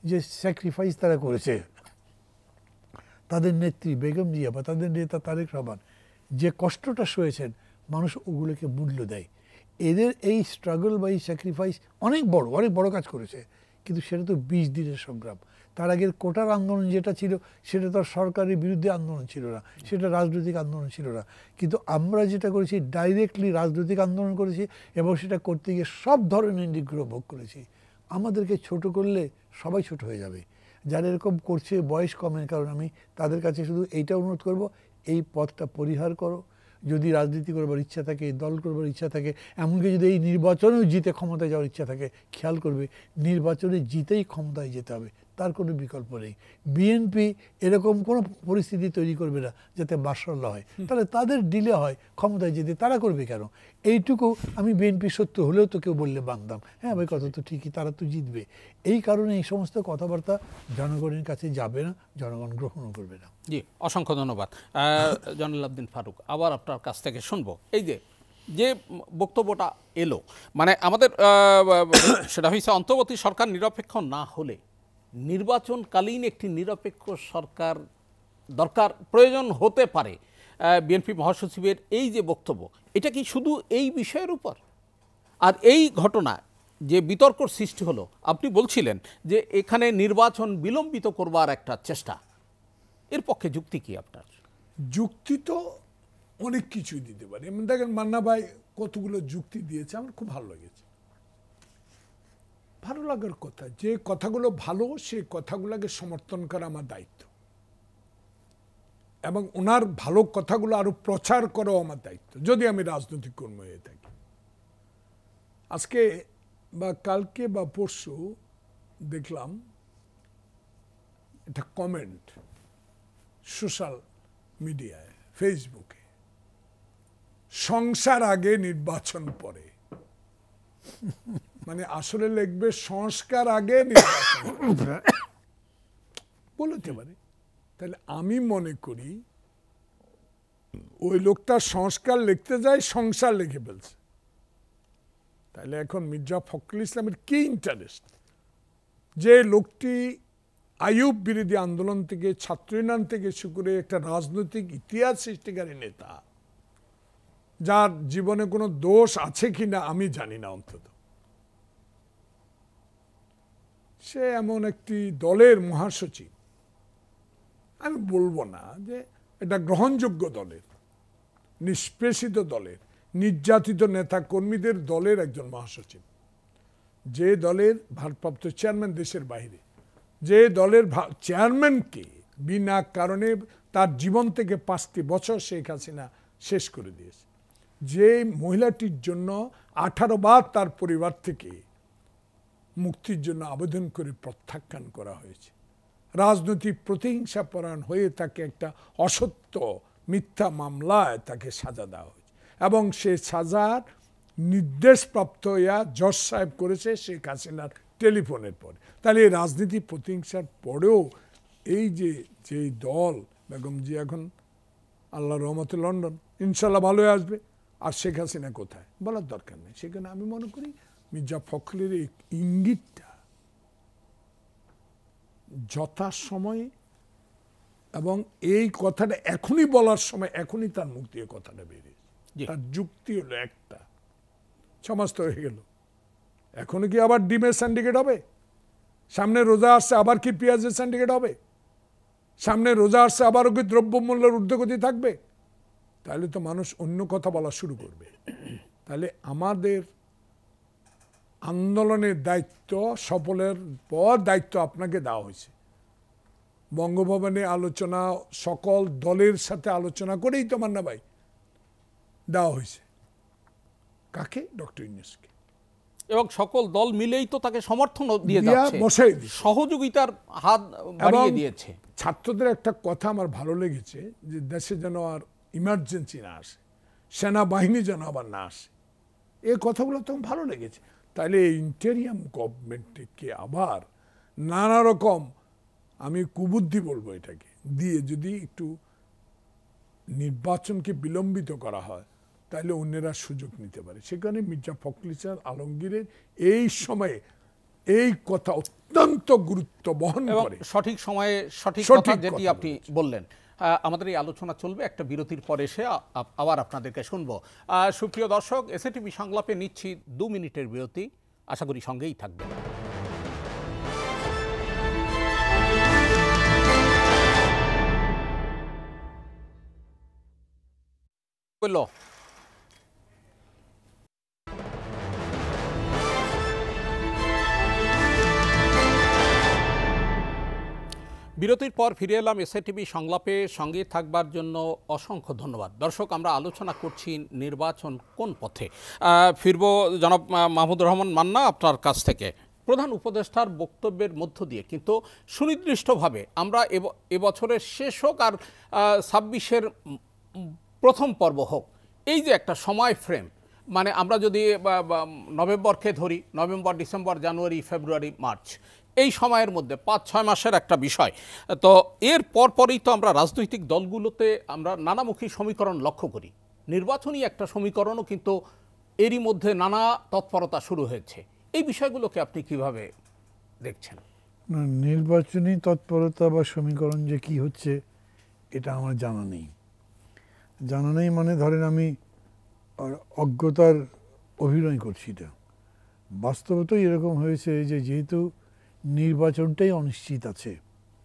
যে স্যাক্রিফাইস তারা করেছে, তাদের নেত্রী বেগম জিয়া বা তাদের নেতা তারেক রহমান যে কষ্টটা সয়েছেন, মানুষ ওগুলোকে মূল্য দেয়। এদের এই স্ট্রাগল বা এই স্যাক্রিফাইস অনেক বড় কাজ করেছে, কিন্তু সেটা তো 20 দিনের সংগ্রাম। তার আগের কোটার আন্দোলন যেটা ছিল, সেটা তো সরকারের বিরুদ্ধে আন্দোলন ছিল না, সেটা রাজনৈতিক আন্দোলন ছিল না। কিন্তু আমরা যেটা করেছি, ডাইরেক্টলি রাজনৈতিক আন্দোলন করেছি, এবং সেটা করতে গিয়ে সব ধরনের নিগ্রহ ভোগ করেছি। আমাদেরকে ছোট করলে সবাই ছোট হয়ে যাবে। যারা এরকম করছে বয়স কমের কারণে, আমি তাদের কাছে শুধু এইটা অনুরোধ করব, এই পথটা পরিহার করো। যদি রাজনীতি করবার ইচ্ছা থাকে, দল করবার ইচ্ছা থাকে, এমনকি যদি এই নির্বাচনেও জিতে ক্ষমতায় যাওয়ার ইচ্ছা থাকে, খেয়াল করবে নির্বাচনে জিতেই ক্ষমতায় যেতে হবে, তার কোনো বিকল্প নেই। বিএনপি এরকম কোনো পরিস্থিতি তৈরি করবে না যাতে মাশাআল্লাহ হয়, তাহলে তাদের ডিলে হয় ক্ষমতায় যেতে, তারা করবে কেন? এইটুকু আমি বিএনপি সত্য হলেও তো কেউ বললে মানতাম, হ্যাঁ ভাই কথা তো ঠিকই, তারা তো জিতবে। এই কারণে এই সমস্ত কথাবার্তা জনগণের কাছে যাবে না, জনগণ গ্রহণও করবে না। জি, অসংখ্য ধন্যবাদ জয়নুল আবদিন ফারুক। আবার আপনার কাছ থেকে শুনবো, এই যে বক্তব্যটা এলো, মানে আমাদের সেটা হয়েছে অন্তর্বর্তী সরকার নিরপেক্ষ না হলে নির্বাচনকালীন একটি নিরপেক্ষ সরকার দরকার, প্রয়োজন হতে পারে। বিএনপি মহাসচিবের এই যে বক্তব্য, এটা কি শুধু এই বিষয়ের উপর? আর এই ঘটনা যে বিতর্ক সৃষ্টি হলো, আপনি বলছিলেন যে এখানে নির্বাচন বিলম্বিত করবার একটা চেষ্টা, এর পক্ষে যুক্তি কি আপনার? যুক্তি তো অনেক কিছুই দিতে পারে। এমন দেখেন মান্না ভাই কতগুলো যুক্তি দিয়েছে, আমার খুব ভালো লেগেছে। ভালো লাগার কথা, যে কথাগুলো ভালো সেই কথাগুলোকে সমর্থন করা আমার দায়িত্ব, এবং ওনার ভালো কথাগুলো আরো প্রচার করাও আমার দায়িত্ব, যদি আমি রাজনৈতিক কর্মী হয়ে থাকি। আজকে বা কালকে বা পরশু দেখলাম একটা কমেন্ট সোশ্যাল মিডিয়ায়, ফেসবুকে, সংসার আগে নির্বাচন পরে। মানে আসলে লিখবে সংস্কার আগে নির্বাচন বলতে পারে। তাহলে আমি মনে করি ওই লোকটা সংস্কার লিখতে যায়, সংসার লিখে ফেলছে। তাহলে এখন মির্জা ফখরুল ইসলামের কি ইন্টারেস্ট? যে লোকটি আইয়ুব বিরোধী আন্দোলন থেকে, ছাত্র ইউনিয়ন থেকে শুরু করে একটা রাজনৈতিক ইতিহাস সৃষ্টিকারী নেতা, যার জীবনে কোনো দোষ আছে কিনা আমি জানি না, অন্তত সে এমন একটি দলের মহাসচিব, আমি বলবো না যে এটা গ্রহণযোগ্য দলের, নিষ্পেষিত দলের, নির্যাতিত নেতা কর্মীদের দলের একজন মহাসচিব, যে দলের ভারপ্রাপ্ত চেয়ারম্যান দেশের বাইরে, যে দলের চেয়ারম্যানকে বিনা কারণে তার জীবন থেকে 5টি বছর শেখ হাসিনা শেষ করে দিয়েছে, যে মহিলাটির জন্য 18 বার তার পরিবার থেকে মুক্তির জন্য আবেদন করে প্রত্যাখ্যান করা হয়েছে, রাজনৈতিক প্রতিহিংসা পরায়ণ হয়ে তাকে একটা অসত্য মিথ্যা মামলায় তাকে সাজা দেওয়া হয়েছে, এবং সে সাজার নির্দেশপ্রাপ্ত হইয়া জজ সাহেব করেছে শেখ হাসিনার টেলিফোনের পরে। তাহলে এই রাজনীতি প্রতিহিংসার পরেও এই যে দল, বেগম জি এখন আল্লাহ রহমতে লন্ডন, ইনশাল্লাহ ভালোই আসবে, আর শেখ হাসিনা কোথায় বলার দরকার নেই। সেখানে আমি মনে করি মির্জা ফখরুলের এই ইঙ্গিতটা যথাসময়ে, এবং এই কথাটা এখনই বলার সময়, এখনই তার মুখ দিয়ে কথাটা বেরিয়েছে। তার যুক্তি হলো একটা, 6 মাস তো হয়ে গেল, এখনো কি আবার ডিমের সিন্ডিকেট হবে? সামনে রোজা আসছে, আবার কি পেঁয়াজের সিন্ডিকেট হবে? সামনে রোজা আসছে, আবারও কি দ্রব্যমূল্যের ঊর্ধ্বগতি থাকবে? তাহলে তো মানুষ অন্য কথা বলা শুরু করবে। তাহলে আমাদের আন্দোলনের দায়িত্ব সফলের পর দায়িত্ব আপনাকে দেওয়া হয়েছে। বঙ্গভবনে আলোচনা, সকল দলের সাথে আলোচনা করেই তো মান্না ভাই দেওয়া হয়েছে। কাকে? ডক্টর ইউনূসকে। এবং সকল দল মিলেই তো তাকে সমর্থন দিয়ে যাচ্ছে, সহযোগিতার হাত বাড়িয়ে দিয়েছে। ছাত্রদের একটা কথা আমার ভালো লেগেছে, যে দেশে যেন আর ইমার্জেন্সি না আসে, সেনাবাহিনী যেন আবার না আসে, এই কথাগুলো তো ভালো লেগেছে। তাহলে ইন্টেরিয়াম গভর্নমেন্টকে আবার নানা রকম, আমি কুবুদ্ধি বলবো এটাকে, দিয়ে যদি একটু নির্বাচনকে বিলম্বিত করা হয়, তাহলে অন্যেরা সুযোগ নিতে পারে। সেখানে মির্জা ফখরুল ইসলাম আলমগীরের এই সময়ে এই কথা অত্যন্ত গুরুত্ব বহন করে, সঠিক সময়ে সঠিক কথা যেটি আপনি বললেন। আমাদের এই আলোচনা চলবে, একটা বিরতির পর এসে আবার আপনাদেরকে শুনবো। সুপ্রিয় দর্শক, এসএটিভি সংলাপে নিচ্ছি 2 মিনিটের বিরতি, আশা করি সঙ্গেই থাকবেন। বিরতির পর ফিরে এলাম এসএটিভি সংলাপে, সঙ্গে থাকবার জন্য অসংখ্য ধন্যবাদ। দর্শক, আমরা আলোচনা করছি নির্বাচন কোন পথে। ফিরব জনাব মাহমুদুর রহমান মান্না আপনার কাছ থেকে। প্রধান উপদেষ্টার বক্তব্যের মধ্য দিয়ে কিন্তু সুনির্দিষ্টভাবে আমরা এবছরের শেষ হোক আর 26-এর প্রথম পর্ব হোক, এই যে একটা সময় ফ্রেম, মানে আমরা যদি নভেম্বরকে ধরি, নভেম্বর, ডিসেম্বর, জানুয়ারি, ফেব্রুয়ারি, মার্চ, এই সময়ের মধ্যে 5-6 মাসের একটা বিষয়। তো এর পরপরই তো আমরা রাজনৈতিক দলগুলোতে আমরা নানামুখী সমীকরণ লক্ষ্য করি। নির্বাচনী একটা সমীকরণও কিন্তু এরই মধ্যে নানা তৎপরতা শুরু হয়েছে। এই বিষয়গুলোকে আপনি কিভাবে দেখছেন? নির্বাচনী তৎপরতা বা সমীকরণ যে কি হচ্ছে এটা আমার জানা নেই। জানা নেই মানে ধরেন আমি অজ্ঞতার অভিনয় করছি। এটা বাস্তবতাই এরকম হয়েছে যে যেহেতু নির্বাচনটাই অনিশ্চিত আছে,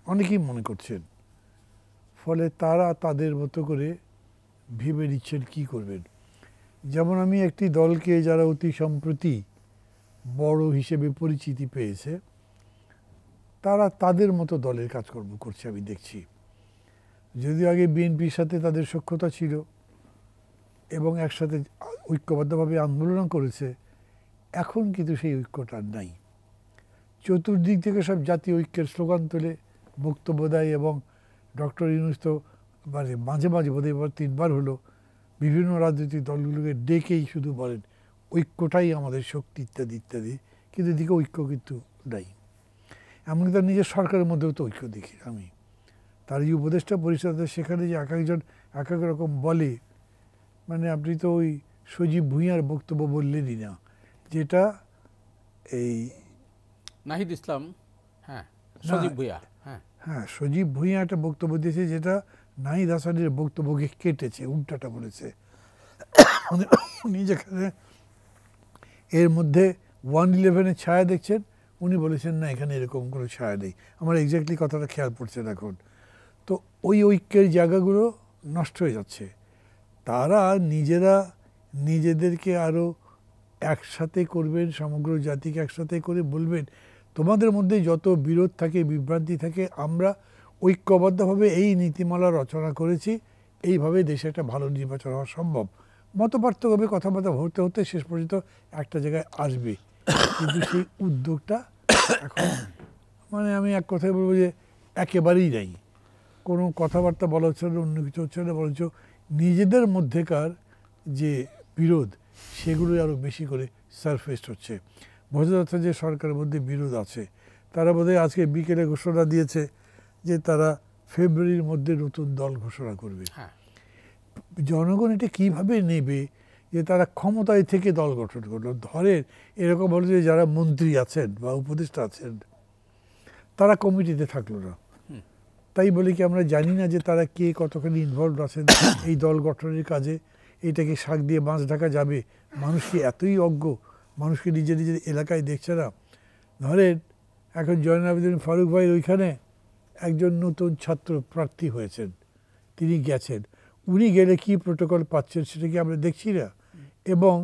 অনেকেই মনে করছেন, ফলে তারা তাদের মতো করে ভেবে নিচ্ছেন কী করবেন। যেমন আমি একটি দলকে যারা অতি সম্প্রতি বড় হিসেবে পরিচিতি পেয়েছে, তারা তাদের মতো দলের কাজকর্ম করছে আমি দেখছি। যদিও আগে বিএনপির সাথে তাদের সখ্যতা ছিল এবং একসাথে ঐক্যবদ্ধভাবে আন্দোলন করেছে, এখন কিন্তু সেই ঐক্যটা নাই। চতুর্দিক থেকে সব জাতীয় ঐক্যের স্লোগান তোলে, বক্তব্য দেয়, এবং ডক্টর ইউনূস তো মানে মাঝে মাঝে বোধহয় এবার 3বার হলো বিভিন্ন রাজনৈতিক দলগুলোকে ডেকেই শুধু বলেন ঐক্যটাই আমাদের শক্তি ইত্যাদি ইত্যাদি, কিন্তু এদিকে ঐক্য কিন্তু নাই। এমনকি তার নিজের সরকারের মধ্যেও তো ঐক্য দেখি আমি। তার এই উপদেষ্টা পরিষদে সেখানে যে এক একজন এক এক রকম বলে, মানে আপনি তো ওই সজীব ভুঁইয়ার বক্তব্য বললেনই না, যেটা এই নাহিদ ইসলাম, হ্যাঁ সজীব ভুঁইয়া, হ্যাঁ সজীব ভুঁইয়া একটা বক্তব্য দিয়েছে যেটা নাহিদ হাসানের বক্তব্যকে কেটেছে, উল্টাটা বলেছে। উনি যেখানে এর মধ্যে 111-এর ছায়া দেখছেন, উনি বলেছেন না এখানে এরকম কোনো ছায়া নেই। আমার এক্স্যাক্টলি কথাটা খেয়াল পড়ছে না এখন। তো ওই ঐক্যের জায়গাগুলো নষ্ট হয়ে যাচ্ছে। তারা নিজেরা নিজেদেরকে আরও একসাথে করবেন, সমগ্র জাতিকে একসাথে করে বলবেন তোমাদের মধ্যে যত বিরোধ থাকে, বিভ্রান্তি থাকে, আমরা ঐক্যবদ্ধভাবে এই নীতিমালা রচনা করেছি, এইভাবে দেশে একটা ভালো নির্বাচন হওয়া সম্ভব। মতপার্থক্য হবে, কথাবার্তা হতে হতে শেষ পর্যন্ত একটা জায়গায় আসবে, কিন্তু সেই উদ্যোগটা এখন মানে আমি এক কথায় বলবো যে একেবারেই নেই। কোনো কথাবার্তা বলা হচ্ছে না, অন্য কিছু হচ্ছে না, বরঞ্চ নিজেদের মধ্যেকার যে বিরোধ সেগুলো আরও বেশি করে সারফেস হচ্ছে। বোঝা যাচ্ছে যে সরকারের মধ্যে বিরোধ আছে। তারা বোধহয় আজকে বিকেলে ঘোষণা দিয়েছে যে তারা ফেব্রুয়ারির মধ্যে নতুন দল ঘোষণা করবে। জনগণ এটা কীভাবে নেবে যে তারা ক্ষমতায় থেকে দল গঠন করলো? ধরেন এরকম হলো যে যারা মন্ত্রী আছেন বা উপদেষ্টা আছেন তারা কমিটিতে থাকলো না, তাই বলে কি আমরা জানি না যে তারা কে কতখানি ইনভলভ আছেন এই দল গঠনের কাজে? এটাকে শাক দিয়ে মাছ ঢাকা যাবে? মানুষ কি এতই অজ্ঞ? মানুষকে নিজের নিজের এলাকায় দেখছে না? ধরেন এখন জয়নাল আবেদিন ফারুক ভাই ওইখানে একজন নতুন ছাত্র প্রার্থী হয়েছেন, তিনি গেছেন, উনি গেলে কি প্রোটোকল পাচ্ছেন সেটা কি আমরা দেখছি না? এবং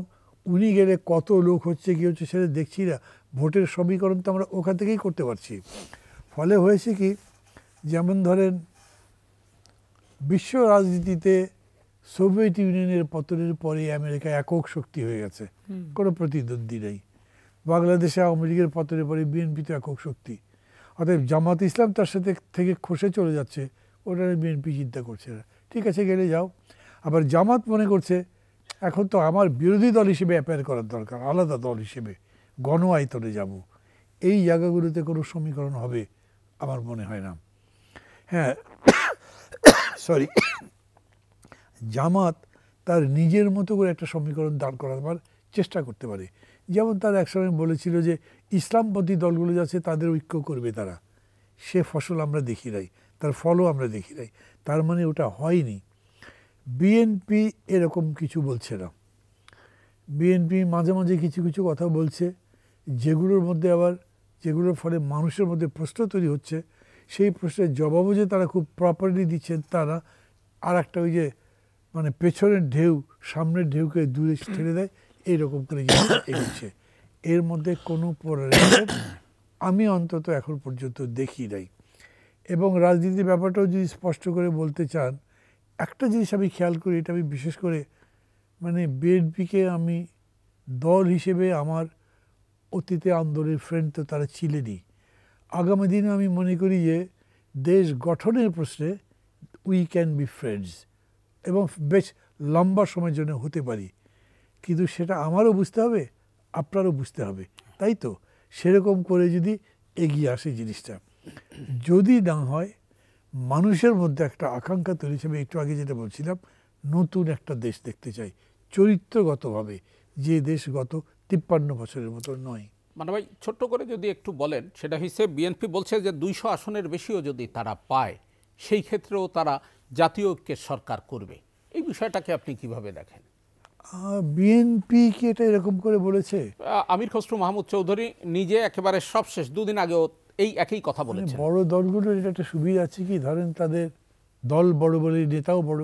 উনি গেলে কত লোক হচ্ছে কি হচ্ছে সেটা দেখছি না? ভোটের সমীকরণ তো আমরা ওখান থেকেই করতে পারছি। ফলে হয়েছে কি, যেমন ধরেন বিশ্ব রাজনীতিতে সোভিয়েত ইউনিয়নের পতনের পরে আমেরিকা একক শক্তি হয়ে গেছে, কোনো প্রতিদ্বন্দ্বী নেই। বাংলাদেশে আওয়ামী লীগের পতনের পরে বিএনপি তো একক শক্তি। অতএব জামাত ইসলাম তার সাথে থেকে খসে চলে যাচ্ছে, ওটা বিএনপি চিন্তা করছে না, ঠিক আছে গেলে যাও। আবার জামাত মনে করছে এখন তো আমার বিরোধী দল হিসেবে অ্যাপেয়ার করার দরকার, আলাদা দল হিসেবে গণ আয়তনে যাব। এই জায়গাগুলোতে কোনো সমীকরণ হবে আমার মনে হয় না। হ্যাঁ সরি, জামাত তার নিজের মতো করে একটা সমীকরণ দাঁড় করাবার চেষ্টা করতে পারে। যেমন তার একসময় বলেছিল যে ইসলামপন্থী দলগুলো যাচ্ছে তাদের ঐক্য করবে তারা, সে ফসল আমরা দেখি নাই, তার ফলও আমরা দেখি নাই। তার মানে ওটা হয়নি। বিএনপি এরকম কিছু বলছে না। বিএনপি মাঝে মাঝে কিছু কিছু কথা বলছে যেগুলোর মধ্যে আবার যেগুলোর ফলে মানুষের মধ্যে প্রশ্ন তৈরি হচ্ছে, সেই প্রশ্নের জবাবও যে তারা খুব প্রপারলি দিচ্ছেন তা না। আর একটা ওই যে মানে পেছনের ঢেউ সামনের ঢেউকে দূরে ঠেলে দেয়, এইরকম করে এগোচ্ছে। এর মধ্যে কোনো পরিবর্তন আমি অন্তত এখন পর্যন্ত দেখি নাই। এবং রাজনীতির ব্যাপারটাও যদি স্পষ্ট করে বলতে চান, একটা জিনিস আমি খেয়াল করি, এটা আমি বিশেষ করে মানে বিএনপিকে আমি দল হিসেবে আমার অতীতে আন্দোলনের ফ্রেন্ড তো তারা ছিলেনই, আগামী দিনে আমি মনে করি যে দেশ গঠনের প্রশ্নে উই ক্যান বি ফ্রেন্ডস এবং বেশ লম্বা সময়ের জন্য হতে পারি। কিন্তু সেটা আমারও বুঝতে হবে, আপনারও বুঝতে হবে, তাই তো? সেরকম করে যদি এগিয়ে আসে জিনিসটা, যদি না হয় মানুষের মধ্যে একটা আকাঙ্ক্ষা তৈরি হিসেবে একটু আগে যেটা বলছিলাম, নতুন একটা দেশ দেখতে চাই চরিত্রগতভাবে, যে দেশ গত 53 বছরের মতো নয়। মানে ভাই ছোট্ট করে যদি একটু বলেন, সেটা হিসেবে বিএনপি বলছে যে 200 আসনের বেশিও যদি তারা পায় সেই ক্ষেত্রেও তারা জাতীয় ঐক্যের সরকার করবে। এই বিষয়টাকে আপনি কিভাবে দেখেন? বিএনপি কি এটা এরকম করে বলেছে? আমির খসরু মাহমুদ চৌধুরী নিজে একেবারে সবশেষ দুদিন আগেও এই একই কথা বলেছেন। বড় দলগুলোর এটা একটা সুবিধা আছে কি, ধরেন তাদের দল বড় বলে নেতাও বড়,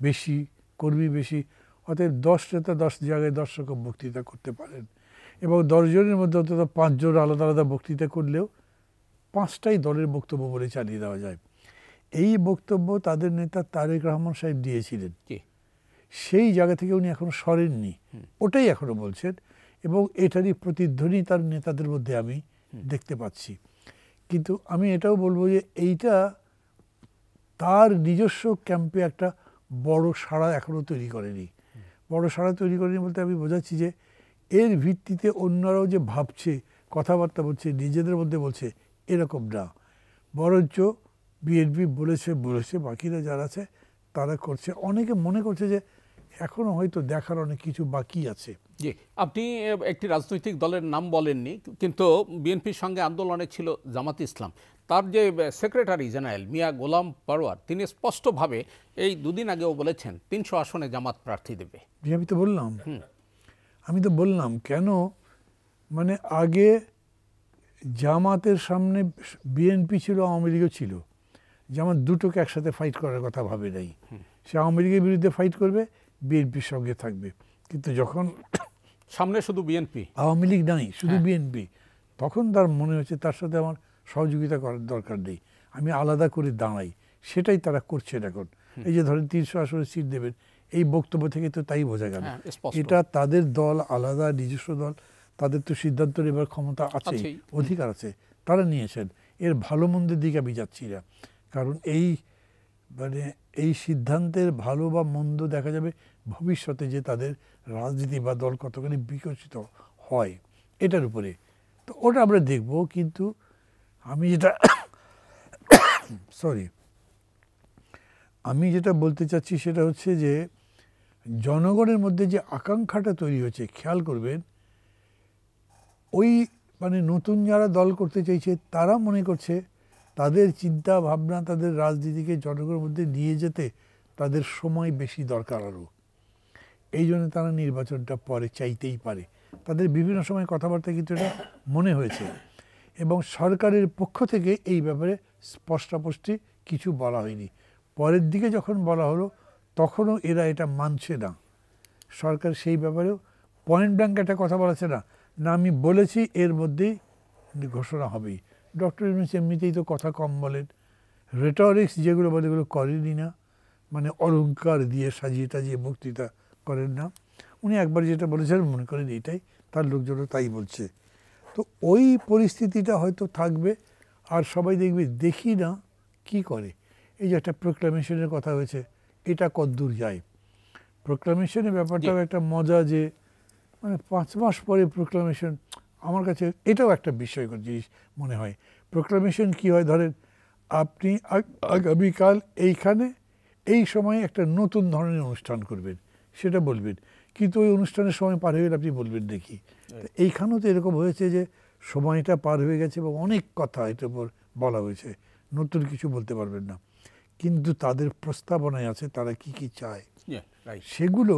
বেশি কর্মী বেশি, অতএব 10 নেতা 10 জায়গায় 10 রকম বক্তৃতা করতে পারেন, এবং 10 জনের মধ্যে অন্তত 5 জন আলাদা আলাদা বক্তৃতা করলেও 5টাই দলের বক্তব্য বলে চালিয়ে দেওয়া যায়। এই বক্তব্য তাদের নেতা তারেক রহমান সাহেব দিয়েছিলেন, সেই জায়গা থেকে উনি এখনো সরেননি, ওটাই এখনো বলছেন, এবং এটারই প্রতিধ্বনি তার নেতাদের মধ্যে আমি দেখতে পাচ্ছি। কিন্তু আমি এটাও বলবো যে এইটা তার নিজস্ব ক্যাম্পে একটা বড় সাড়া এখনো তৈরি করেনি। বড় সাড়া তৈরি করেনি বলতে আমি বোঝাচ্ছি যে এর ভিত্তিতে অন্যরাও যে ভাবছে, কথাবার্তা বলছে, নিজেদের মধ্যে বলছে, এরকম না। বরঞ্চ বিএনপি বলেছে, বাকিরা যারা আছে তারা করছে। অনেকে মনে করছে যে এখনো হয়তো দেখার অনেক কিছু বাকি আছে। জি, আপনি একটি রাজনৈতিক দলের নাম বলেননি, কিন্তু বিএনপির সঙ্গে আন্দোলনে ছিল জামাত ইসলাম। তার যে সেক্রেটারি জেনারেল মিয়া গোলাম পরোয়ার, তিনি স্পষ্টভাবে এই দুদিন আগেও বলেছেন 300 আসনে জামাত প্রার্থী দেবে। আমি তো বললাম কেন, মানে আগে জামাতের সামনে বিএনপি ছিল, আওয়ামী লীগও ছিল, জামাত দুটোকে একসাথে ফাইট করার কথা ভাবে নাই। সে আওয়ামী লীগের বিরুদ্ধে ফাইট করবে, বিএনপির সঙ্গে থাকবে। কিন্তু যখন সামনে শুধু বিএনপি, আওয়ামী লীগ নাই, শুধু বিএনপি, তখন তার মনে হচ্ছে তার সাথে আমার সহযোগিতা করার দরকার নেই, আমি আলাদা করে দাঁড়াই। সেটাই তারা করছেন এখন। এই যে ধরেন 300 আসনে সিট দেবেন, এই বক্তব্য থেকে তো তাই বোঝা গেল। এটা তাদের দল আলাদা, নিজস্ব দল, তাদের তো সিদ্ধান্ত নেবার ক্ষমতা আছে, অধিকার আছে, তারা নিয়েছেন। এর ভালো মন্দের দিকে আমি যাচ্ছি না, কারণ এই সিদ্ধান্তের ভালো বা মন্দ দেখা যাবে ভবিষ্যতে, যে তাদের রাজনীতি বা দল কতখানি বিকশিত হয় এটার উপরে। তো ওটা আমরা দেখব। কিন্তু আমি যেটা বলতে চাচ্ছি সেটা হচ্ছে যে জনগণের মধ্যে যে আকাঙ্ক্ষাটা তৈরি হয়েছে, খেয়াল করবেন, ওই নতুন যারা দল করতে চাইছে তারা মনে করছে তাদের চিন্তা ভাবনা, তাদের রাজনীতিকে জনগণের মধ্যে নিয়ে যেতে তাদের সময় বেশি দরকার আরও। এই জন্য তারা নির্বাচনটা পরে চাইতেই পারে। তাদের বিভিন্ন সময় কথাবার্তা কিন্তু এটা মনে হয়েছে, এবং সরকারের পক্ষ থেকে এই ব্যাপারে স্পষ্টাস্পষ্টি কিছু বলা হয়নি। পরের দিকে যখন বলা হলো তখনও এরা এটা মানছে না। সরকার সেই ব্যাপারেও পয়েন্ট ব্ল্যাঙ্ক একটা কথা বলেছে না, আমি বলেছি এর মধ্যেই ঘোষণা হবেই। ডক্টর ইউনূস এমনিতেই তো কথা কম বলেন, রেটরিক্স যেগুলো বলে এগুলো করেনই না, অলংকার দিয়ে সাজিয়ে টাজিয়ে বক্তৃতা করেন না। উনি একবার যেটা বলেছেন মনে করেন এটাই, তার লোকজনও তাই বলছে। তো ওই পরিস্থিতিটা হয়তো থাকবে, আর সবাই দেখবে দেখি না কি করে। এই যে একটা প্রোক্লামেশনের কথা হয়েছে, এটা কতদূর যায়। প্রোক্লামেশনের ব্যাপারটাও একটা মজা, যে 5 মাস পরে প্রোক্লামেশন, আমার কাছে এটাও একটা বিস্ময়কর জিনিস মনে হয়। প্রোক্লামেশন কি হয়, ধরেন আপনি আগামীকাল এইখানে এই সময় একটা নতুন ধরনের অনুষ্ঠান করবেন, সেটা বলবেন, কিন্তু ওই অনুষ্ঠানের সময় পার হয়ে গেলে আপনি বলবেন দেখি। এইখানেও তো এরকম হয়েছে যে সময়টা পার হয়ে গেছে এবং অনেক কথা এটার উপর বলা হয়েছে, নতুন কিছু বলতে পারবেন না। কিন্তু তাদের প্রস্তাবনায় আছে তারা কি কি চায়, সেগুলো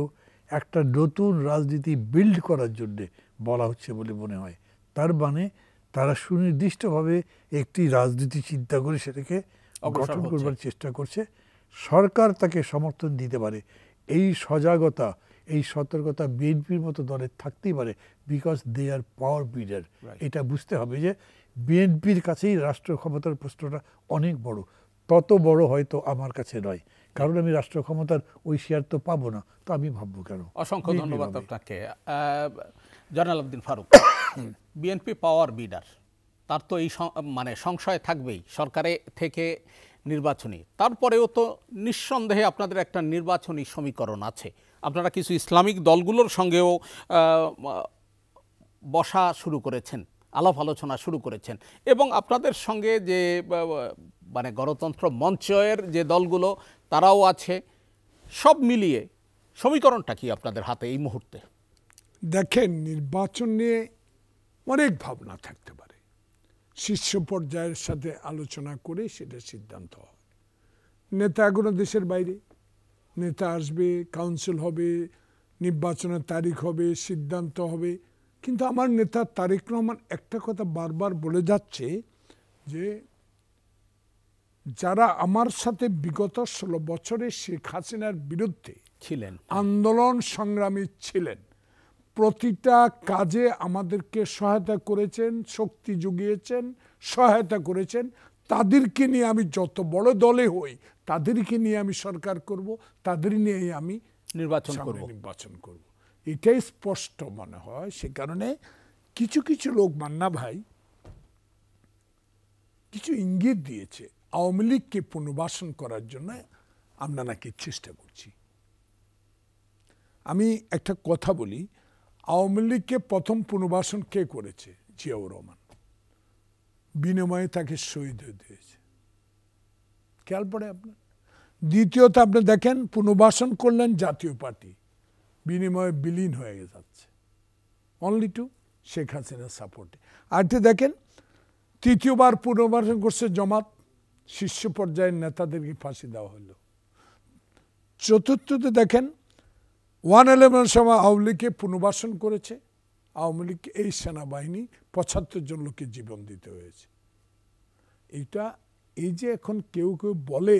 একটা নতুন রাজনীতি বিল্ড করার জন্যে বলা হচ্ছে বলে মনে হয়। তার তারা সুনির্দিষ্টভাবে একটি রাজনীতি চিন্তা করে সেটাকে গঠন করবার চেষ্টা করছে। সরকার তাকে সমর্থন দিতে পারে, এই সজাগতা, এই সতর্কতা বিএনপির মতো দলের থাকতেই পারে, বিকজ দে আর পাওয়ার বিডার। এটা বুঝতে হবে যে বিএনপির কাছেই রাষ্ট্র ক্ষমতার প্রশ্নটা অনেক বড়, তত বড় হয়তো আমার কাছে নয়, কারণ আমি রাষ্ট্র ক্ষমতার ওই শেয়ার তো পাবো না, তো আমি ভাববো কেন। অসংখ্য ধন্যবাদ আপনাকে। জয়নাল আবদিন ফারুক, বিএনপি পাওয়ার বিডার, তার তো এই সংশয় থাকবেই সরকারে থেকে নির্বাচনী, তারপরেও তো নিঃসন্দেহে আপনাদের একটা নির্বাচনী সমীকরণ আছে। আপনারা কিছু ইসলামিক দলগুলোর সঙ্গেও বসা শুরু করেছেন, আলাপ আলোচনা শুরু করেছেন, এবং আপনাদের সঙ্গে যে গণতন্ত্র মঞ্চের যে দলগুলো তারাও আছে। সব মিলিয়ে সমীকরণটা কি আপনাদের হাতে এই মুহূর্তে? দেখেন, নির্বাচন নিয়ে অনেক ভাবনা থাকতে পারে, শীর্ষ পর্যায়ের সাথে আলোচনা করে সেটা সিদ্ধান্ত হয়। নেতা এখনো দেশের বাইরে, নেতা আসবে, কাউন্সিল হবে, নির্বাচনের তারিখ হবে, সিদ্ধান্ত হবে, কিন্তু আমার নেতা তারেক রহমান একটা কথা বারবার বলে যাচ্ছে যে যারা আমার সাথে বিগত 16 বছরে শেখ হাসিনার বিরুদ্ধে ছিলেন, আন্দোলন সংগ্রামী ছিলেন, প্রতিটা কাজে আমাদেরকে সহায়তা করেছেন, শক্তি জুগিয়েছেন, সহায়তা করেছেন, তাদেরকে নিয়ে আমি যত বড় দলে হই তাদেরকে নিয়ে আমি সরকার করব, তাদের নিয়ে আমি নির্বাচন করব। এটাই স্পষ্ট মনে হয়। সে কারণে কিছু কিছু লোক, মান্না ভাই কিছু ইঙ্গিত দিয়েছে আওয়ামী লীগকে পুনর্বাসন করার জন্য আমরা নাকি চেষ্টা করছি। আমি একটা কথা বলি, আওয়ামী লীগকে প্রথম পুনর্বাসন কে করেছে? জিয়াউর রহমান। বিনিময়ে তাকে শহীদ হতে হয়েছে, খেয়াল পড়ে আপনার। দ্বিতীয়ত আপনি দেখেন পুনর্বাসন করলেন জাতীয় পার্টি, বিনিময়ে বিলীন হয়ে যাচ্ছে, অনলি টু শেখ হাসিনার সাপোর্টে। আরেকটি দেখেন তৃতীয়বার পুনর্বাসন করছে জামাত, শীর্ষ পর্যায়ের নেতাদেরকে ফাঁসি দেওয়া হলো। চতুর্থতে দেখেন 111 সময় আওয়ামী লীগকে পুনর্বাসন করেছে, আওয়ামী লীগ এই সেনাবাহিনী 75 জন লোককে জীবন দিতে হয়েছে। এইটা এই যে এখন কেউ কেউ বলে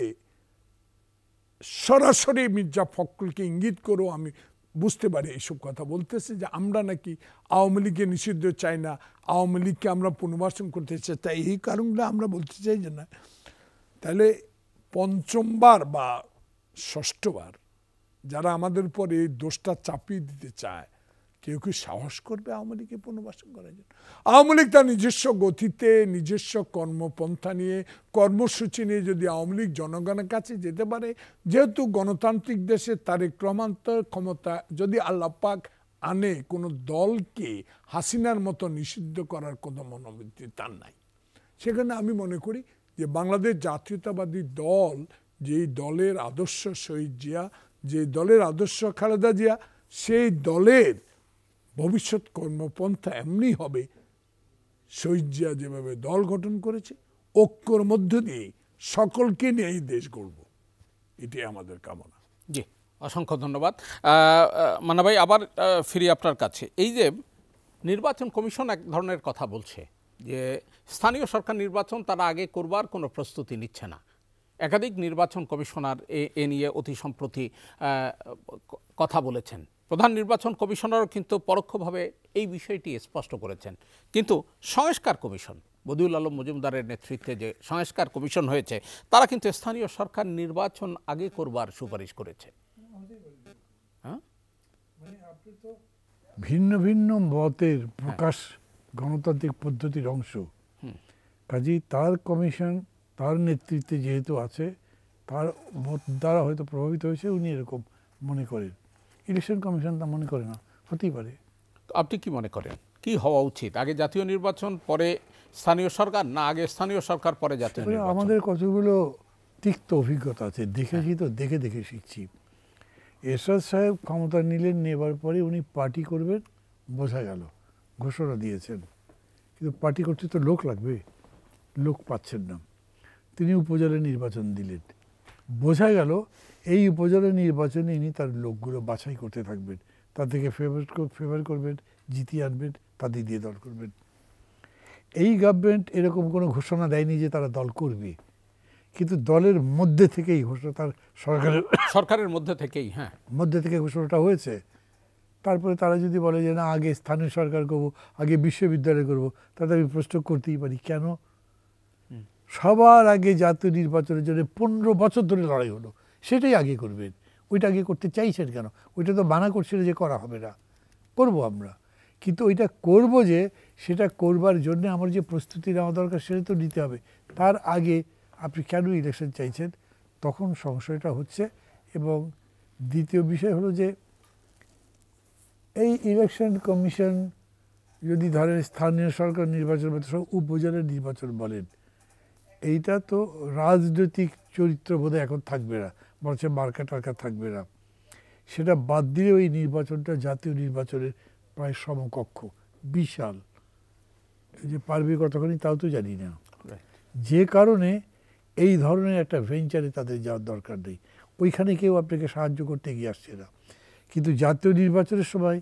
সরাসরি মির্জা ফখরুলকে ইঙ্গিত করেও আমি বুঝতে পারি এইসব কথা বলতেছে যে আমরা নাকি আওয়ামী লীগকে নিষিদ্ধ চাই না, আওয়ামী লীগকে আমরা পুনর্বাসন করতে চাই। তাই এই কারণটা আমরা বলতে চাই যে না, তাহলে পঞ্চমবার বা ষষ্ঠবার যারা আমাদের উপর এই দোষটা চাপিয়ে দিতে চায়, কেউ কি সাহস করবে আওয়ামী লীগকে পুনর্বাসন করার জন্য? আওয়ামী লীগ তার নিজস্ব গতিতে, নিজস্ব কর্মপন্থা নিয়ে, কর্মসূচি নিয়ে যদি আওয়ামী লীগ জনগণের কাছে যেতে পারে, যেহেতু গণতান্ত্রিক দেশে তারেক রহমান ক্ষমতা যদি আল্লাহ পাক আনে, কোনো দলকে হাসিনার মতো নিষিদ্ধ করার কোনো মনোবৃত্তি তার নাই। সেখানে আমি মনে করি যে বাংলাদেশ জাতীয়তাবাদী দল, যেই দলের আদর্শ শহীদ জিয়া, যে দলের আদর্শ খালেদা জিয়া, সেই দলের ভবিষ্যৎ কর্মপন্থা এমনি হবে, শহীদ জিয়া যেভাবে দল গঠন করেছে, ঐক্যর মধ্য দিয়ে সকলকে নিয়ে এই দেশ গড়ব, এটাই আমাদের কামনা। জি, অসংখ্য ধন্যবাদ। মান্না ভাই, আবার ফিরি আপনার কাছে। এই যে নির্বাচন কমিশন এক ধরনের কথা বলছে যে স্থানীয় সরকার নির্বাচন তারা আগে করবার কোনো প্রস্তুতি নিচ্ছে না। একাধিক নির্বাচন কমিশনার এ নিয়ে অতি সম্প্রতি কথা বলেছেন। প্রধান নির্বাচন কমিশনারও কিন্তু পরোক্ষভাবে এই বিষয়টি স্পষ্ট করেছেন। কিন্তু সংস্কার কমিশন, বদিউল আলম মজুমদারের নেতৃত্বে যে সংস্কার কমিশন হয়েছে, তারা কিন্তু স্থানীয় সরকার নির্বাচন আগে করবার সুপারিশ করেছে। হ্যাঁ, ভিন্ন ভিন্ন মতের প্রকাশ গণতান্ত্রিক পদ্ধতির অংশ। কাজেই তার কমিশন, তার নেতৃত্বে যেহেতু আছে, তার মত দ্বারা হয়তো প্রভাবিত হয়েছে, উনি এরকম মনে করেন। ইলেকশন কমিশন তা মনে করে না, হতেই পারে। আপনি কি মনে করেন কি হওয়া উচিত? আগে জাতীয় নির্বাচন পরে স্থানীয় সরকার, না আগে স্থানীয় সরকার পরে জাতীয় নির্বাচন? আমাদের কতগুলো তিক্ত অভিজ্ঞতা আছে, দেখেছি তো, দেখে দেখে শিখছি। এরশাদ সাহেব ক্ষমতা নিলেন, নেবার পরে উনি পার্টি করবেন, বোঝা গেল, ঘোষণা দিয়েছেন, কিন্তু পার্টি করতে তো লোক লাগবে, লোক পাচ্ছেন না। তিনি উপজেলা নির্বাচন দিলেন, বোঝা গেল এই উপজেলা নির্বাচনে ইনি তার লোকগুলো বাছাই করতে থাকবেন, তাদেরকে ফেভার করবেন, জিতিয়ে আনবেন, তাদের দিয়ে দল করবেন। এই গভর্নমেন্ট এরকম কোনো ঘোষণা দেয়নি যে তারা দল করবে, কিন্তু দলের মধ্যে থেকেই ঘোষণা, তার সরকারের মধ্যে থেকেই, হ্যাঁ, মধ্যে থেকে ঘোষণাটা হয়েছে। তারপরে তারা যদি বলে যে না আগে স্থানীয় সরকার করবো, আগে বিশ্ববিদ্যালয় করবো, তাদের আমি প্রশ্ন করতেই পারি কেন? সবার আগে জাতীয় নির্বাচনের জন্য 15 বছর ধরে লড়াই হলো, সেটাই আগে করবেন। ওইটা আগে করতে চাইছেন কেন? ওইটা তো মানা করছিল যে করা হবে না, করবো আমরা, কিন্তু ওইটা করব যে সেটা করবার জন্য আমার যে প্রস্তুতি নেওয়া দরকার সেটা তো নিতে হবে। তার আগে আপনি কেন ইলেকশন চাইছেন? তখন সংশয়টা হচ্ছে। এবং দ্বিতীয় বিষয় হলো যে এই ইলেকশন কমিশন যদি ধরেন স্থানীয় সরকার নির্বাচন সব উপজেলা নির্বাচন বলেন, এইটা তো রাজনৈতিক চরিত্র বোধহয় এখন থাকবে না, বলছে মার্কা টার্কা থাকবে না। সেটা বাদ দিলে ওই নির্বাচনটা জাতীয় নির্বাচনের প্রায় সমকক্ষ, বিশাল। যে পারবে কতখানি তাও তো জানি না। যে কারণে এই ধরনের একটা ভেঞ্চারে তাদের যাওয়ার দরকার নেই, ওইখানে কেউ আপনাকে সাহায্য করতে এগিয়ে আসছে না। কিন্তু জাতীয় নির্বাচনের সময়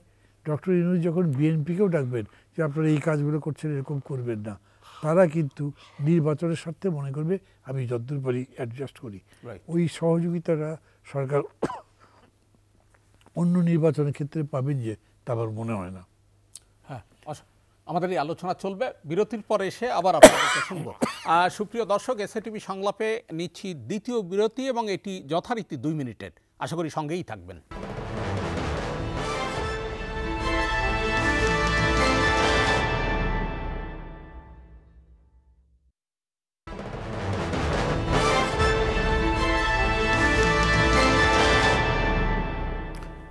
ডক্টর ইউনূস যখন বিএনপিকেও ডাকবেন যে আপনারা এই কাজগুলো করছেন, এরকম করবেন না, তারা কিন্তু নির্বাচনের স্বার্থে মনে করবে আমি যতদূর পারি অ্যাডজাস্ট করি। ওই সহযোগিতাটা সরকার অন্য নির্বাচনের ক্ষেত্রে পাবেন যে তা আমার মনে হয় না। হ্যাঁ, আমাদের এই আলোচনা চলবে, বিরতির পরে এসে আবার আপনাদেরকে শুনবো। সুপ্রিয় দর্শক, এসএটিভি সংলাপে নিচ্ছি দ্বিতীয় বিরতি এবং এটি যথারীতি 2 মিনিটের। আশা করি সঙ্গেই থাকবেন।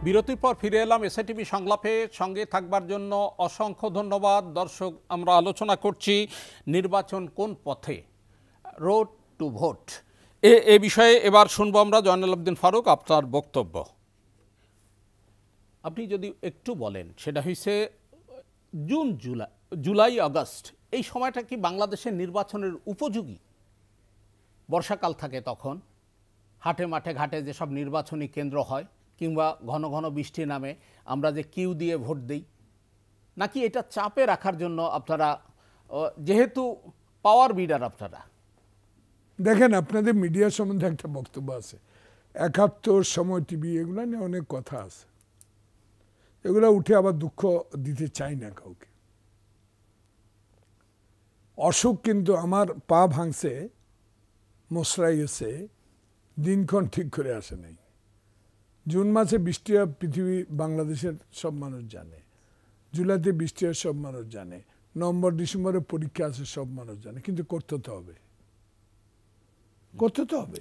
বিরতির পর ফিরে এলাম এসএটিভি সংলাপে। সঙ্গে থাকবার জন্য অসংখ্য ধন্যবাদ। দর্শক, আমরা আলোচনা করছি নির্বাচন কোন পথে, রোড টু ভোট। এ বিষয়ে এবার শুনবো আমরা জয়নুল আবেদিন ফারুক, আপনার বক্তব্য। আপনি যদি একটু বলেন, সেটা হয়েছে জুন, জুলাই, আগস্ট, এই সময়টা কি বাংলাদেশের নির্বাচনের উপযোগী? বর্ষাকাল থাকে তখন, হাটে মাঠে ঘাটে যেসব নির্বাচনী কেন্দ্র হয়, কিংবা ঘন ঘন বৃষ্টি নামে, আমরা যে কিউ দিয়ে ভোট দিই, নাকি এটা চাপে রাখার জন্য আপনারা, যেহেতু পাওয়ার বিডার আপনারা? দেখেন, আপনাদের মিডিয়া সম্বন্ধে একটা বক্তব্য আছে, ৭১, সময় টিভি, এগুলো নিয়ে অনেক কথা আছে, এগুলো উঠে আবার দুঃখ দিতে চাই না কাউকে। অসুখ কিন্তু আমার পা ভাঙছে, মশরাই গেছে, দিনক্ষণ ঠিক করে আসে নাই। জুন মাসে বৃষ্টি হয় পৃথিবী, বাংলাদেশের সব মানুষ জানে। জুলাইতে বৃষ্টি হয় সব মানুষ জানে। নভেম্বর ডিসেম্বরে পরীক্ষা আছে সব মানুষ জানে। কিন্তু করতে তো হবে, করতে তো হবে।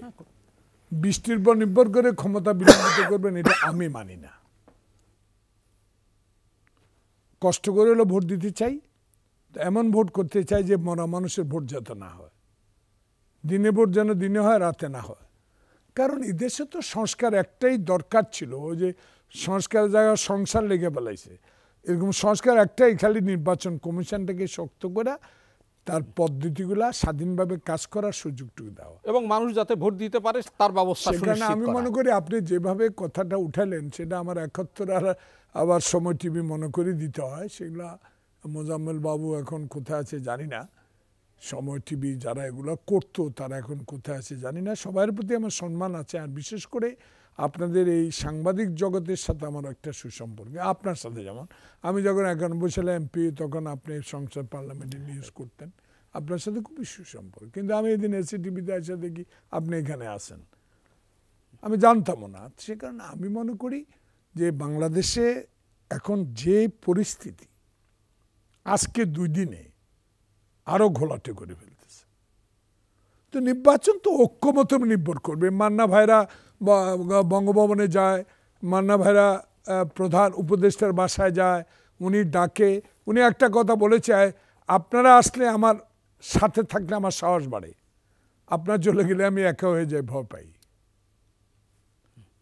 বৃষ্টির উপর নির্ভর করে ক্ষমতা বিলম্বিত করবেন, এটা আমি মানি না। কষ্ট করে হলো ভোট দিতে চাই, এমন ভোট করতে চাই যে মরা মানুষের ভোট যাতে না হয়, দিনে ভোট যেন দিনে হয়, রাতে না হয়। কারণ এই দেশে তো সংস্কার একটাই দরকার ছিল, ওই যে সংস্কারের জায়গায় সংসার লেগে বেলাইছে, এরকম সংস্কার একটাই, খালি নির্বাচন কমিশনটাকে শক্ত করে তার পদ্ধতিগুলা স্বাধীনভাবে কাজ করার সুযোগটুকু দেওয়া, এবং মানুষ যাতে ভোট দিতে পারে তার ব্যবস্থা সুনিশ্চিত করা। আমি মনে করি আপনি যেভাবে কথাটা উঠালেন, সেটা আমার ৭১ আর আবার সময় টিভি মনে করে দিতে হয়। সেগুলা মোজাম্মেল বাবু এখন কোথায় আছে জানি না, সময় টিভি যারা এগুলো করতো তারা এখন কোথায় আছে জানি না। সবার প্রতি আমার সম্মান আছে, আর বিশেষ করে আপনাদের এই সাংবাদিক জগতের সাথে আমার একটা সুসম্পর্ক। আপনার সাথে যেমন আমি যখন ৯১ সালে এমপি, তখন আপনি সংসদ পার্লামেন্টে নিউজ করতেন, আপনার সাথে খুবই সুসম্পর্ক। কিন্তু আমি এদিন এসএটিভিতে এসে দেখি আপনি এখানে আসেন, আমি জানতামও না। সে কারণে আমি মনে করি যে বাংলাদেশে এখন যে পরিস্থিতি, আজকে 2 দিনে আরো ঘোলাটে করে ফেলতেছে। তো নির্বাচন তো ঐক্যমত নির্ভর করবে। মান্না ভাইরা বঙ্গভবনে যায়, মান্না ভাইরা প্রধান উপদেষ্টার বাসায় যায়, উনি ডাকে, উনি একটা কথা বলেছে, আপনারা আসলে আমার সাথে থাকলে আমার সাহস বাড়ে, আপনার চলে গেলে আমি একা হয়ে যাই, ভয় পাই।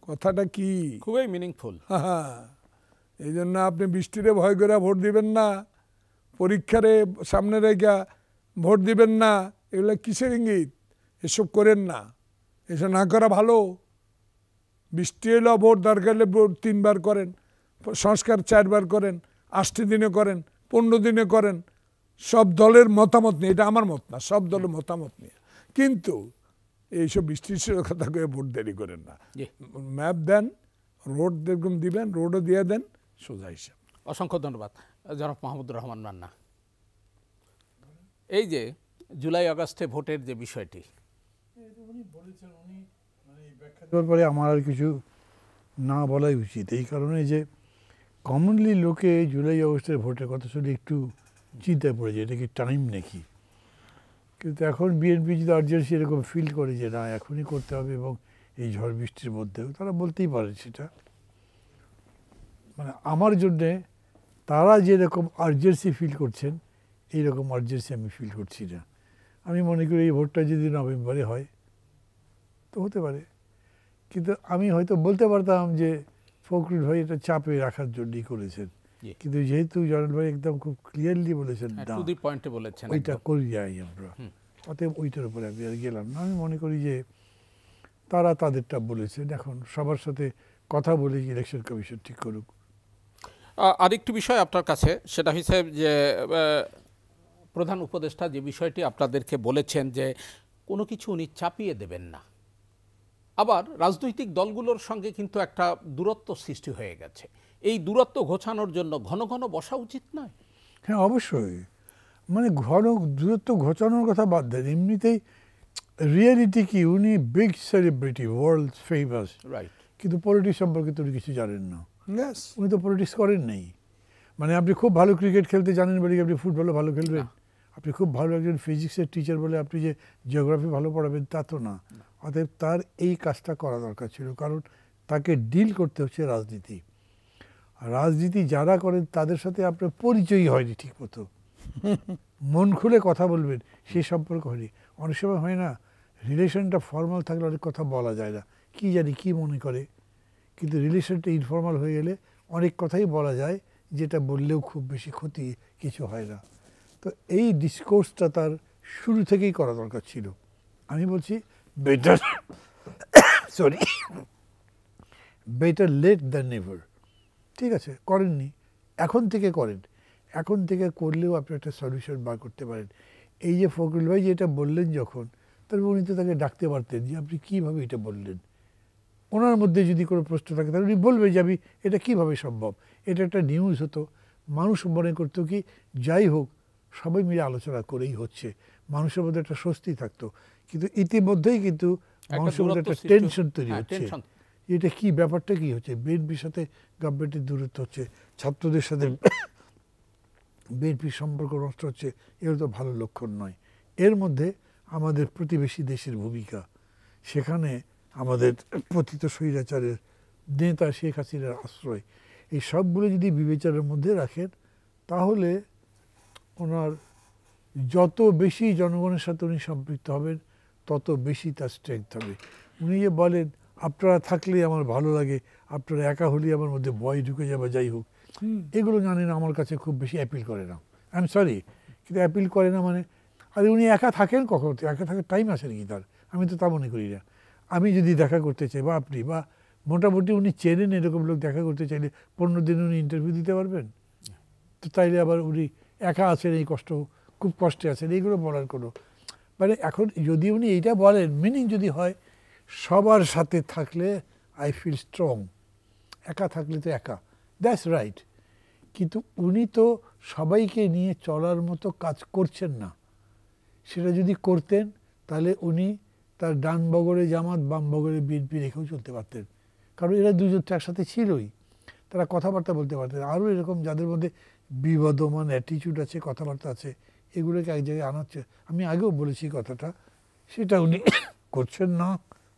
কথাটা কি খুবই মিনিংফুল। হ্যাঁ, এই জন্য আপনি বৃষ্টিরে ভয় করে ভোট দিবেন না, পরীক্ষারে সামনে রেখা ভোট দিবেন না, এগুলো কিসের ইঙ্গিত? এসব করেন না, এসব না করা ভালো। বৃষ্টি এলো, ভোট দরকার হলে ভোট 3 বার করেন, সংস্কার 4 বার করেন, 8 দিনে করেন, 15 দিনে করেন, সব দলের মতামত নিয়ে, এটা আমার মত না, সব দলের মতামত নিয়ে। কিন্তু এইসব বৃষ্টির কথা করে ভোট দেরি করেন না। ম্যাপ দেন, রোড যেরকম দিবেন, রোডও দিয়ে দেন, সোজা হিসাব। অসংখ্য ধন্যবাদ জনাব মাহমুদুর রহমান মান্না। এই যে জুলাই আগস্টে ভোটের যে বিষয়টি, ব্যাপারে আমার আর কিছু না বলাই উচিত, এই কারণে যে কমনলি লোকে জুলাই আগস্টের ভোটের কথা শুনে একটু চিন্তায় পড়ে যায়, এটা কি টাইম নাকি। কিন্তু এখন বিএনপি যদি আর্জেন্সি এরকম ফিল করে যে না এখনই করতে হবে, এবং এই ঝড় বৃষ্টির মধ্যেও তারা বলতেই পারে সেটা। মানে আমার জন্যে তারা যেরকম আর্জেন্সি ফিল করছেন, এইরকম আর্জেন্সি আমি ফিল করছি না। আমি মনে করি এই ভোটটা যদি নভেম্বরে হয় তো হতে পারে, কিন্তু আমি হয়তো বলতে পারতাম যে ফখরুল ভাই এটা চাপে রাখার জন্যই করেছেন, কিন্তু যেহেতু জয়নুল ভাই একদম খুব ক্লিয়ারলি বলেছেন ওইটা করি যাই আমরা, অতএব ওইটার উপরে আমি আর গেলাম না। আমি মনে করি যে তারা তাদেরটা বলেছেন, এখন সবার সাথে কথা বলে ইলেকশন কমিশন ঠিক করুক। আরেকটি বিষয় আপনার কাছে, সেটা হচ্ছে যে প্রধান উপদেষ্টা যে বিষয়টি আপনাদেরকে বলেছেন যে কোনো কিছু উনি চাপিয়ে দেবেন না। আবার রাজনৈতিক দলগুলোর সঙ্গে কিন্তু একটা দূরত্ব সৃষ্টি হয়ে গেছে। এই দূরত্ব ঘোচানোর জন্য ঘন ঘন বসা উচিত নয়? হ্যাঁ, অবশ্যই। মানে দূরত্ব ঘোচানোর কথা বাদ দেন, এমনিতেই রিয়েলিটি কি, উনি big celebrity, world famous, right, কিন্তু পলিটিক্স সম্পর্কে তো উনি কিছু জানেন না। Yes. উনি তো পলিটিক্স করেন নাই। মানে আপনি খুব ভালো ক্রিকেট খেলতে জানেন বলে কি আপনি ফুটবলও ভালো খেলবেন? আপনি খুব ভালো একজন ফিজিক্সের টিচার বলে আপনি যে জিওগ্রাফি ভালো পড়াবেন তা তো না। অতএব তার এই কাজটা করা দরকার ছিল, কারণ তাকে ডিল করতে হচ্ছে রাজনীতি। আর রাজনীতি যারা করেন তাদের সাথে আপনার পরিচয়ই হয়নি ঠিক মতো, মন খুলে কথা বলবেন সেই সম্পর্ক হয়নি। অনেক সময় হয় না, রিলেশনটা ফর্মাল থাকলে অনেক কথা বলা যায় না, কি জানি কি মনে করে, কিন্তু রিলেশনটা ইনফর্মাল হয়ে গেলে অনেক কথাই বলা যায়, যেটা বললেও খুব বেশি ক্ষতি কিছু হয় না। তো এই ডিসকোর্সটা তার শুরু থেকেই করা দরকার ছিল। আমি বলছি better sorry better late than never. ঠিক আছে, করেননি, এখন থেকে করেন। এখন থেকে করলেও আপনি একটা সলিউশন বার করতে পারেন। এই যে ফখরুল ভাই যেটা বললেন যখন, তারপর উনি তো তাকে ডাকতে পারতেন যে আপনি কীভাবে এটা বললেন। ওনার মধ্যে যদি কোনো প্রশ্ন থাকে তাহলে উনি বলবে যে আমি এটা কীভাবে সম্ভব, এটা একটা নিউজ হতো, মানুষ মনে করতো কি যাই হোক সবাই মিলে আলোচনা করেই হচ্ছে, মানুষের মধ্যে একটা স্বস্তি থাকতো। কিন্তু ইতিমধ্যেই কিন্তু মানুষের মধ্যে একটা টেনশন তৈরি হচ্ছে, এটা কি ব্যাপারটা কি হচ্ছে, বিএনপির সাথে গভর্নমেন্টের দূরত্ব হচ্ছে, ছাত্রদের সাথে বিএনপির সম্পর্ক নষ্ট হচ্ছে, এগুলো তো ভালো লক্ষণ নয়। এর মধ্যে আমাদের প্রতিবেশী দেশের ভূমিকা, সেখানে আমাদের পতিত স্বৈরাচারের নেতা শেখ হাসিনার আশ্রয়, এই সবগুলো যদি বিবেচনার মধ্যে রাখেন তাহলে ওনার যত বেশি জনগণের সাথে উনি সম্পৃক্ত হবেন তত বেশি তার স্ট্রেংথ হবে। উনি যে বলেন আপনারা থাকলে আমার ভালো লাগে, আপনারা একা হলে আমার মধ্যে ভয় ঢুকে যাবে, যাই হোক, এগুলো জানেন আমার কাছে খুব বেশি অ্যাপিল করে না। আই এম সরি, কিন্তু অ্যাপিল করে না মানে, আরে উনি একা থাকেন কখন, একা থাকার টাইম আছে নাকি তার? আমি তো তা মনে করি না। আমি যদি দেখা করতে চাই বা আপনি বা মোটামুটি উনি চেনেন এরকম লোক দেখা করতে চাইলে 15 দিন উনি ইন্টারভিউ দিতে পারবেন? তো তাইলে আবার উনি একা আছেন, এই কষ্ট খুব কষ্টে আছেন, এইগুলো বলার কোনো মানে, এখন যদি উনি এইটা বলেন মিনিং যদি হয় সবার সাথে থাকলে আই ফিল স্ট্রং, একা থাকলে তো একা, দ্যাটস রাইট। কিন্তু উনি তো সবাইকে নিয়ে চলার মতো কাজ করছেন না। সেটা যদি করতেন তাহলে উনি তার ডান বগরে জামাত বাম বগরে বিএনপি রেখেও চলতে পারতেন, কারণ এরা দুজন তো একসাথে ছিলই, তারা কথাবার্তা বলতে পারতেন। আরও এরকম যাদের মধ্যে বিবদমান অ্যাটিটিউড আছে, কথাবার্তা আছে, এগুলোকে এক জায়গায় আনাচ্ছে। আমি আগেও বলেছি কথাটা, সেটা উনি করছেন না,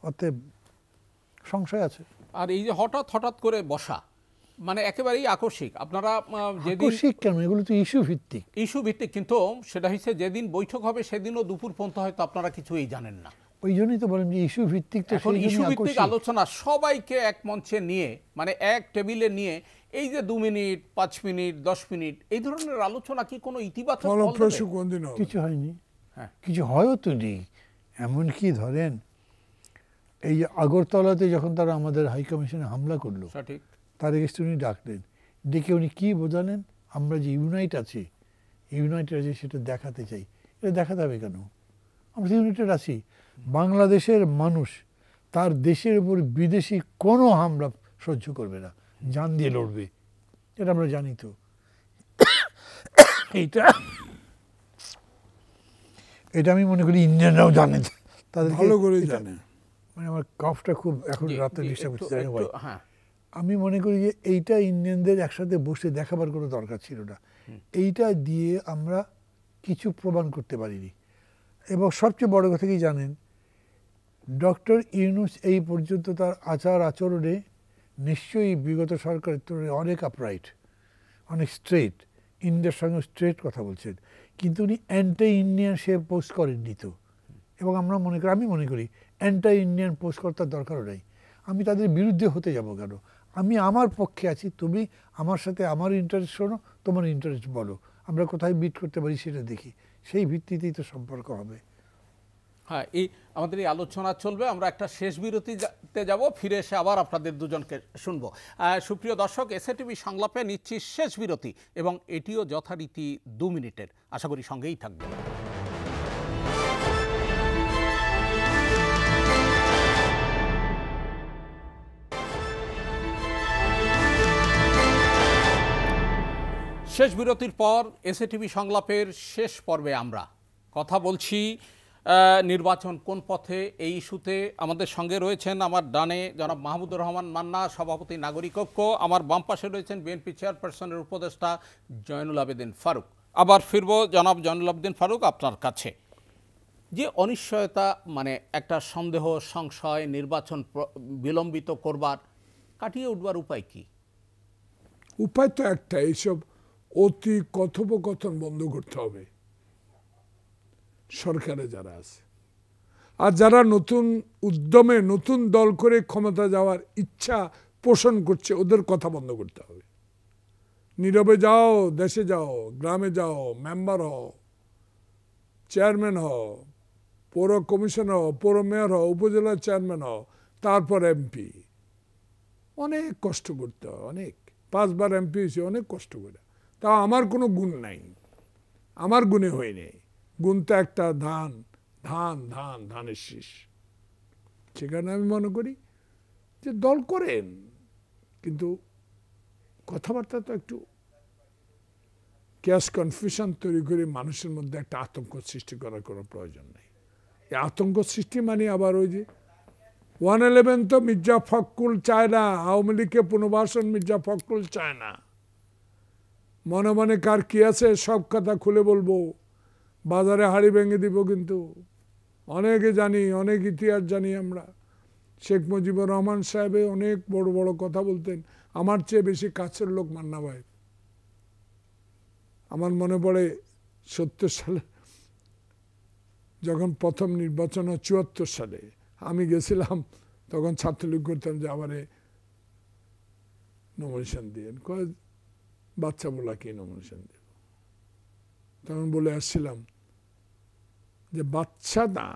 অতএব সংশয় আছে। আর এই যে হঠাৎ হঠাৎ করে বসা, মানে একেবারেই আকস্মিক। আপনারা যেদিন আকস্মিক কেন, এগুলো তো ইস্যু ভিত্তিক। ইস্যু ভিত্তিক, কিন্তু সেটা হচ্ছে যেদিন বৈঠক হবে সেদিনও দুপুর পর্যন্ত হয়তো আপনারা কিছুই জানেন না। ওই জন্যই তো বলেন যে ইস্যু ভিত্তিক। তো এখন ইস্যু ভিত্তিক আলোচনা, সবাইকে এক মঞ্চে নিয়ে, মানে এক টেবিলে নিয়ে এই যে 2 মিনিট 5 মিনিট 10 মিনিট এই ধরনের আলোচনা কি কোনো ইতিবাচক ফল দেবে? কিছু হয়নি, হ্যাঁ, কিছু হয়ও তো নেই। এমনকি ধরেন এই যে আগরতলাতে যখন তারা আমাদের হাইকমিশনে হামলা করলো, সঠিক, তার এগেস্টে উনি ডাকলেন, ডেকে উনি কী বোঝালেন, আমরা যে ইউনাইটেড আছি সেটা দেখাতে চাই। এটা দেখাতে হবে কেন? আমরা ইউনাইটেড আছি। বাংলাদেশের মানুষ তার দেশের উপর বিদেশি কোনো হামলা সহ্য করবে না, জান দিয়ে লড়বে, এটা আমরা জানি। তো এটা আমি মনে করি ইন্ডিয়ানরাও জানে, তাদের ভালো করে জানে। মানে আমার কফটা খুব এখন রাতে ডিস্টার্ব হচ্ছে, হ্যাঁ, আমি মনে করি যে এইটা ইন্ডিয়ানদের একসাথে বসে দেখাবার কোনো দরকার ছিল না। এইটা দিয়ে আমরা কিছু প্রমাণ করতে পারিনি। এবং সবচেয়ে বড় কথা কি জানেন, ডক্টর ইউনূস এই পর্যন্ত তার আচার আচরণে নিশ্চয়ই বিগত সরকারের তুলনায় অনেক আপরাইট, অনেক স্ট্রেট, ইন্ডিয়ার সঙ্গে স্ট্রেট কথা বলছেন, কিন্তু উনি অ্যান্টি ইন্ডিয়ান সে পোস্ট করেননি তো। এবং আমি মনে করি অ্যান্টি ইন্ডিয়ান পোস্ট করার দরকারও নেই। আমি তাদের বিরুদ্ধে হতে যাব কেন? আমি আমার পক্ষে আছি, তুমি আমার সাথে আমার ইন্টারেস্ট শোনো, তোমার ইন্টারেস্ট বলো, আমরা কোথায় মিট করতে পারি সেটা দেখি, সেই ভিত্তিতেই তো সম্পর্ক হবে। হ্যাঁ, আমাদের এই আলোচনা চলবে। আমরা একটা শেষ বিরতিতে যাব, ফিরে এসে আবার আপনাদের দুজনকে শুনবো। সুপ্রিয় দর্শক, এসএটিভি সংলাপে নিচ্ছি শেষ বিরতি এবং এটিও যথারীতি 2 মিনিটের। আশা করি সঙ্গেই থাকবেন। শেষ বিরতির পর এসএটিভি সংলাপের শেষ পর্বে আমরা কথা বলছি নির্বাচন কোন পথে, এই ইস্যুতে। আমাদের সঙ্গে রয়েছেন আমার ডানে জনাব মাহমুদুর রহমান মান্না, সভাপতি নাগরিক ঐক্য। আমার বাম পাশে রয়েছেন বিএনপি চেয়ারপারসনের উপদেষ্টা জয়নুল আবেদিন ফারুক। আবার ফিরব জনাব জয়নুল আবেদিন ফারুক আপনার কাছে। যে অনিশ্চয়তা, মানে একটা সন্দেহ, সংশয়, নির্বাচন বিলম্বিত করবার, কাটিয়ে উঠবার উপায় কি? উপায় তো একটা, এইসব অতি কথোপকথন বন্ধ করতে হবে সরকারে যারা আছে। আর যারা নতুন উদ্যমে নতুন দল করে ক্ষমতা যাওয়ার ইচ্ছা পোষণ করছে, ওদের কথা বন্ধ করতে হবে। নীরবে যাও, দেশে যাও, গ্রামে যাও, মেম্বার হও, চেয়ারম্যান হও, পৌর কমিশনার হও, পৌর মেয়র হও, উপজেলা চেয়ারম্যান হও, তারপর এমপি। অনেক কষ্ট করতে হয়, অনেক। 5 বার এমপি হয়েছে অনেক কষ্ট করে। তা আমার কোনো গুণ নাই, আমার গুণে হয়ে নেই। গুণটা একটা ধান, ধান ধান ধানের শীষ। সেখানে আমি মনে করি যে দল করেন, কিন্তু কথাবার্তা তো একটু ক্যাশ কনফিউশন তৈরি করে মানুষের মধ্যে একটা আতঙ্ক সৃষ্টি করার কোনো প্রয়োজন নেই। এই আতঙ্ক সৃষ্টি মানে আবার ওই যে 111 তো মির্জা ফখরুল চায় না, আওয়ামী লীগকে পুনর্বাসন মির্জা ফখরুল চায় না। মনে মনে কার কি আছে সব কথা খুলে বলবো, বাজারে হাড়ি ভেঙে দিব। কিন্তু অনেকে জানি, অনেক ইতিহাস জানি আমরা। শেখ মুজিবুর রহমান সাহেব অনেক বড় বড় কথা বলতেন। আমার চেয়ে বেশি কাছের লোক মান্না ভাই। আমার মনে পড়ে 70 সালে যখন প্রথম নির্বাচন, 74 সালে আমি গেছিলাম, তখন ছাত্রলীগ করতাম, যে আমারে নমিনেশন দিয়ে কয়, বাচ্চা বলা কি নমিনেশন দেব? তখন বলে আসছিলাম যে বাচ্চা না,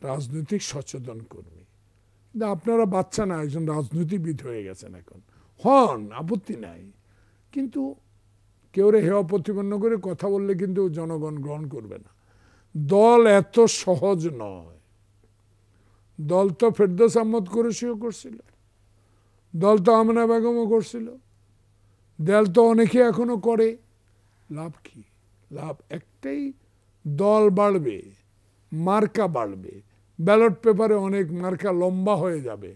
রাজনৈতিক সচেতন কর্মী। কিন্তু আপনারা বাচ্চা না, একজন রাজনীতিবিদ হয়ে গেছেন এখন, হন, আপত্তি নাই। কিন্তু কেউ হেয় প্রতিপন্ন করে কথা বললে কিন্তু জনগণ গ্রহণ করবে না। দল এত সহজ নয়। দল তো ফেরদৌস আহমদ কুরেশিও করছিল, দল তো আমেনা বেগমও করছিল, দল তো অনেকে এখনো করে। লাভ কি? লাভ একটাই, দল বাড়বে, মার্কা বাড়বে, ব্যালট পেপারে অনেক মার্কা লম্বা হয়ে যাবে,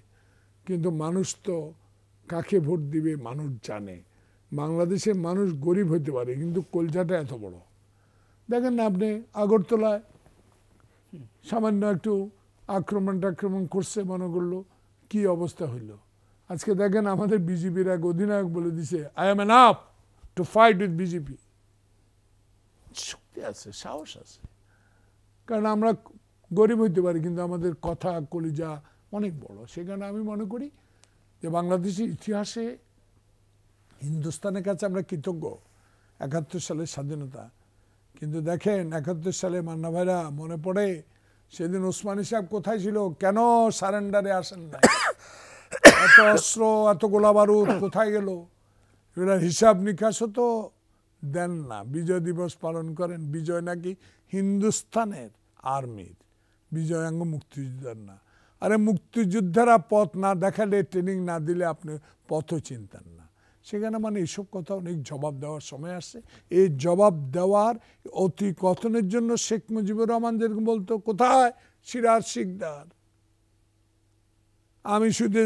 কিন্তু মানুষ তো কাকে ভোট দিবে মানুষ জানে। বাংলাদেশের মানুষ গরিব হতে পারে, কিন্তু কলজাটা এত বড়। দেখেন না আপনি, আগরতলায় সামান্য একটু আক্রমণ করছে, মনে করলো কি অবস্থা হইল। আজকে দেখেন আমাদের বিজেপির এক অধিনায়ক বলে দিছে, I am enough to fight with BJP. শক্তি আছে, সাহস আছে। কারণ আমরা গরিব হইতে পারি, কিন্তু আমাদের কথা কলিজা অনেক বড়। সেখানে আমি মনে করি যে বাংলাদেশের ইতিহাসে হিন্দুস্তানের কাছে আমরা কৃতজ্ঞ 71 সালের স্বাধীনতা। কিন্তু দেখেন 71 সালে মান্না ভাইরা মনে পড়ে সেদিন ওসমানী সাহেব কোথায় ছিল, কেন সারেন্ডারে আসেন না? এত অস্ত্র, এত গোলা বারুদ কোথায় গেল? এগুলোর হিসাব নিকাশও তো দেন না। বিজয় দিবস পালন করেন, বিজয় নাকি হিন্দুস্তানের আর্মির, বিজয়াঙ্গ মুক্তিযোদ্ধার না। আরে মুক্তিযোদ্ধারা পথ না দেখালে, ট্রেনিং না দিলে আপনি পথও চিনতেন না। সেখানে মানে এইসব কথা অনেক জবাব দেওয়ার সময় আসছে। এই জবাব দেওয়ার অতি কথনের জন্য শেখ মুজিবুর রহমান যেরকম বলতো, কোথায় সিরাজ শিকদার? আমি শুধু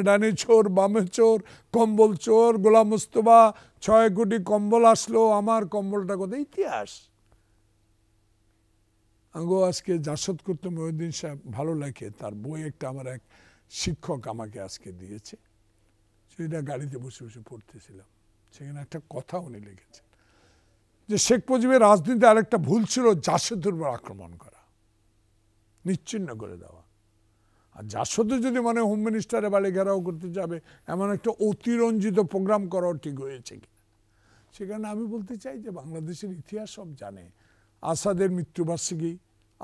ডানে চোর, বামে চোর, কম্বল চোর, গোলাম মুস্তফা 6 কোটি কম্বল আসলো, আমার কম্বলটা কোথায়? ইতিহাস। আঙ্গো আজকে জাসদ করতে মহিউদ্দিন সাহেব ভালো লাগে, তার বই একটা আমার এক শিক্ষক আমাকে আজকে দিয়েছে, সেটা গাড়িতে বসে বসে পড়তেছিলাম। সেখানে একটা কথা উনি লিখেছেন যে শেখ মুজিবের রাজনীতিতে আরেকটা ভুল ছিল জাসদের উপর আক্রমণ করা, নিশ্চিহ্ন করে দেওয়া। আর জাসদে যদি মানে হোম মিনিস্টারে বাড়ি ঘেরাও করতে যাবে, এমন একটা অতিরঞ্জিত প্রোগ্রাম করাও ঠিক হয়েছে কিনা। সেখানে আমি বলতে চাই যে বাংলাদেশের ইতিহাস সব জানে। আসাদের মৃত্যুবার্ষিকী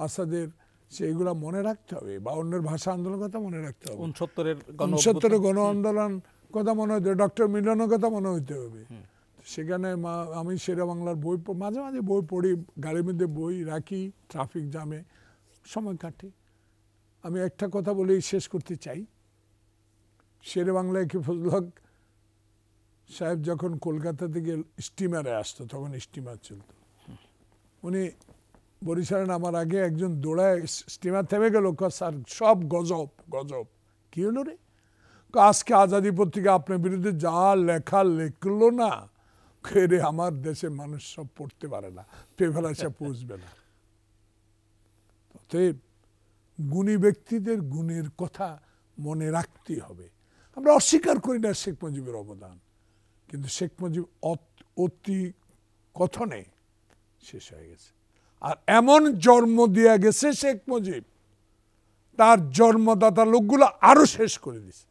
আসাদের, সেইগুলা মনে রাখতে হবে। 52-এর ভাষা আন্দোলনের কথা মনে রাখতে হবে, 69-এর গণ আন্দোলন কথা মনে হতে হবে, ডক্টর মিলনের কথা মনে হইতে হবে। সেখানে আমি শেরে বাংলার বই মাঝে মাঝে বই পড়ি, গাড়ির মধ্যে বই রাখি, ট্রাফিক জ্যামে সময় কাটে। আমি একটা কথা বলেই শেষ করতে চাই। শেরে বাংলায় কি ফজল হক সাহেব যখন কলকাতা থেকে স্টিমারে আসতো, তখন স্টিমার চলত, উনি বরিশালে নামার আগে একজন দৌড়ায়, স্টিমার থেমে গেল, স্যার সব গজব গজব। কি হলো রে? আজকে আজাদী পত্রিকা আপনার বিরুদ্ধে যা লেখা লিখলো না, রে আমার দেশের মানুষ সব পড়তে পারে না, পেপার এসে পৌঁছবে না। অতএব গুণী ব্যক্তিদের গুণের কথা মনে রাখতে হবে। আমরা অস্বীকার করি না শেখ মুজিবের অবদান, কিন্তু শেখ মুজিব অতি কথনে শেষ হয়ে গেছে। আর এমন জন্ম দিয়ে গেছে শেখ মুজিব, তার জন্মদাতা লোকগুলো আরো শেষ করে দিছে।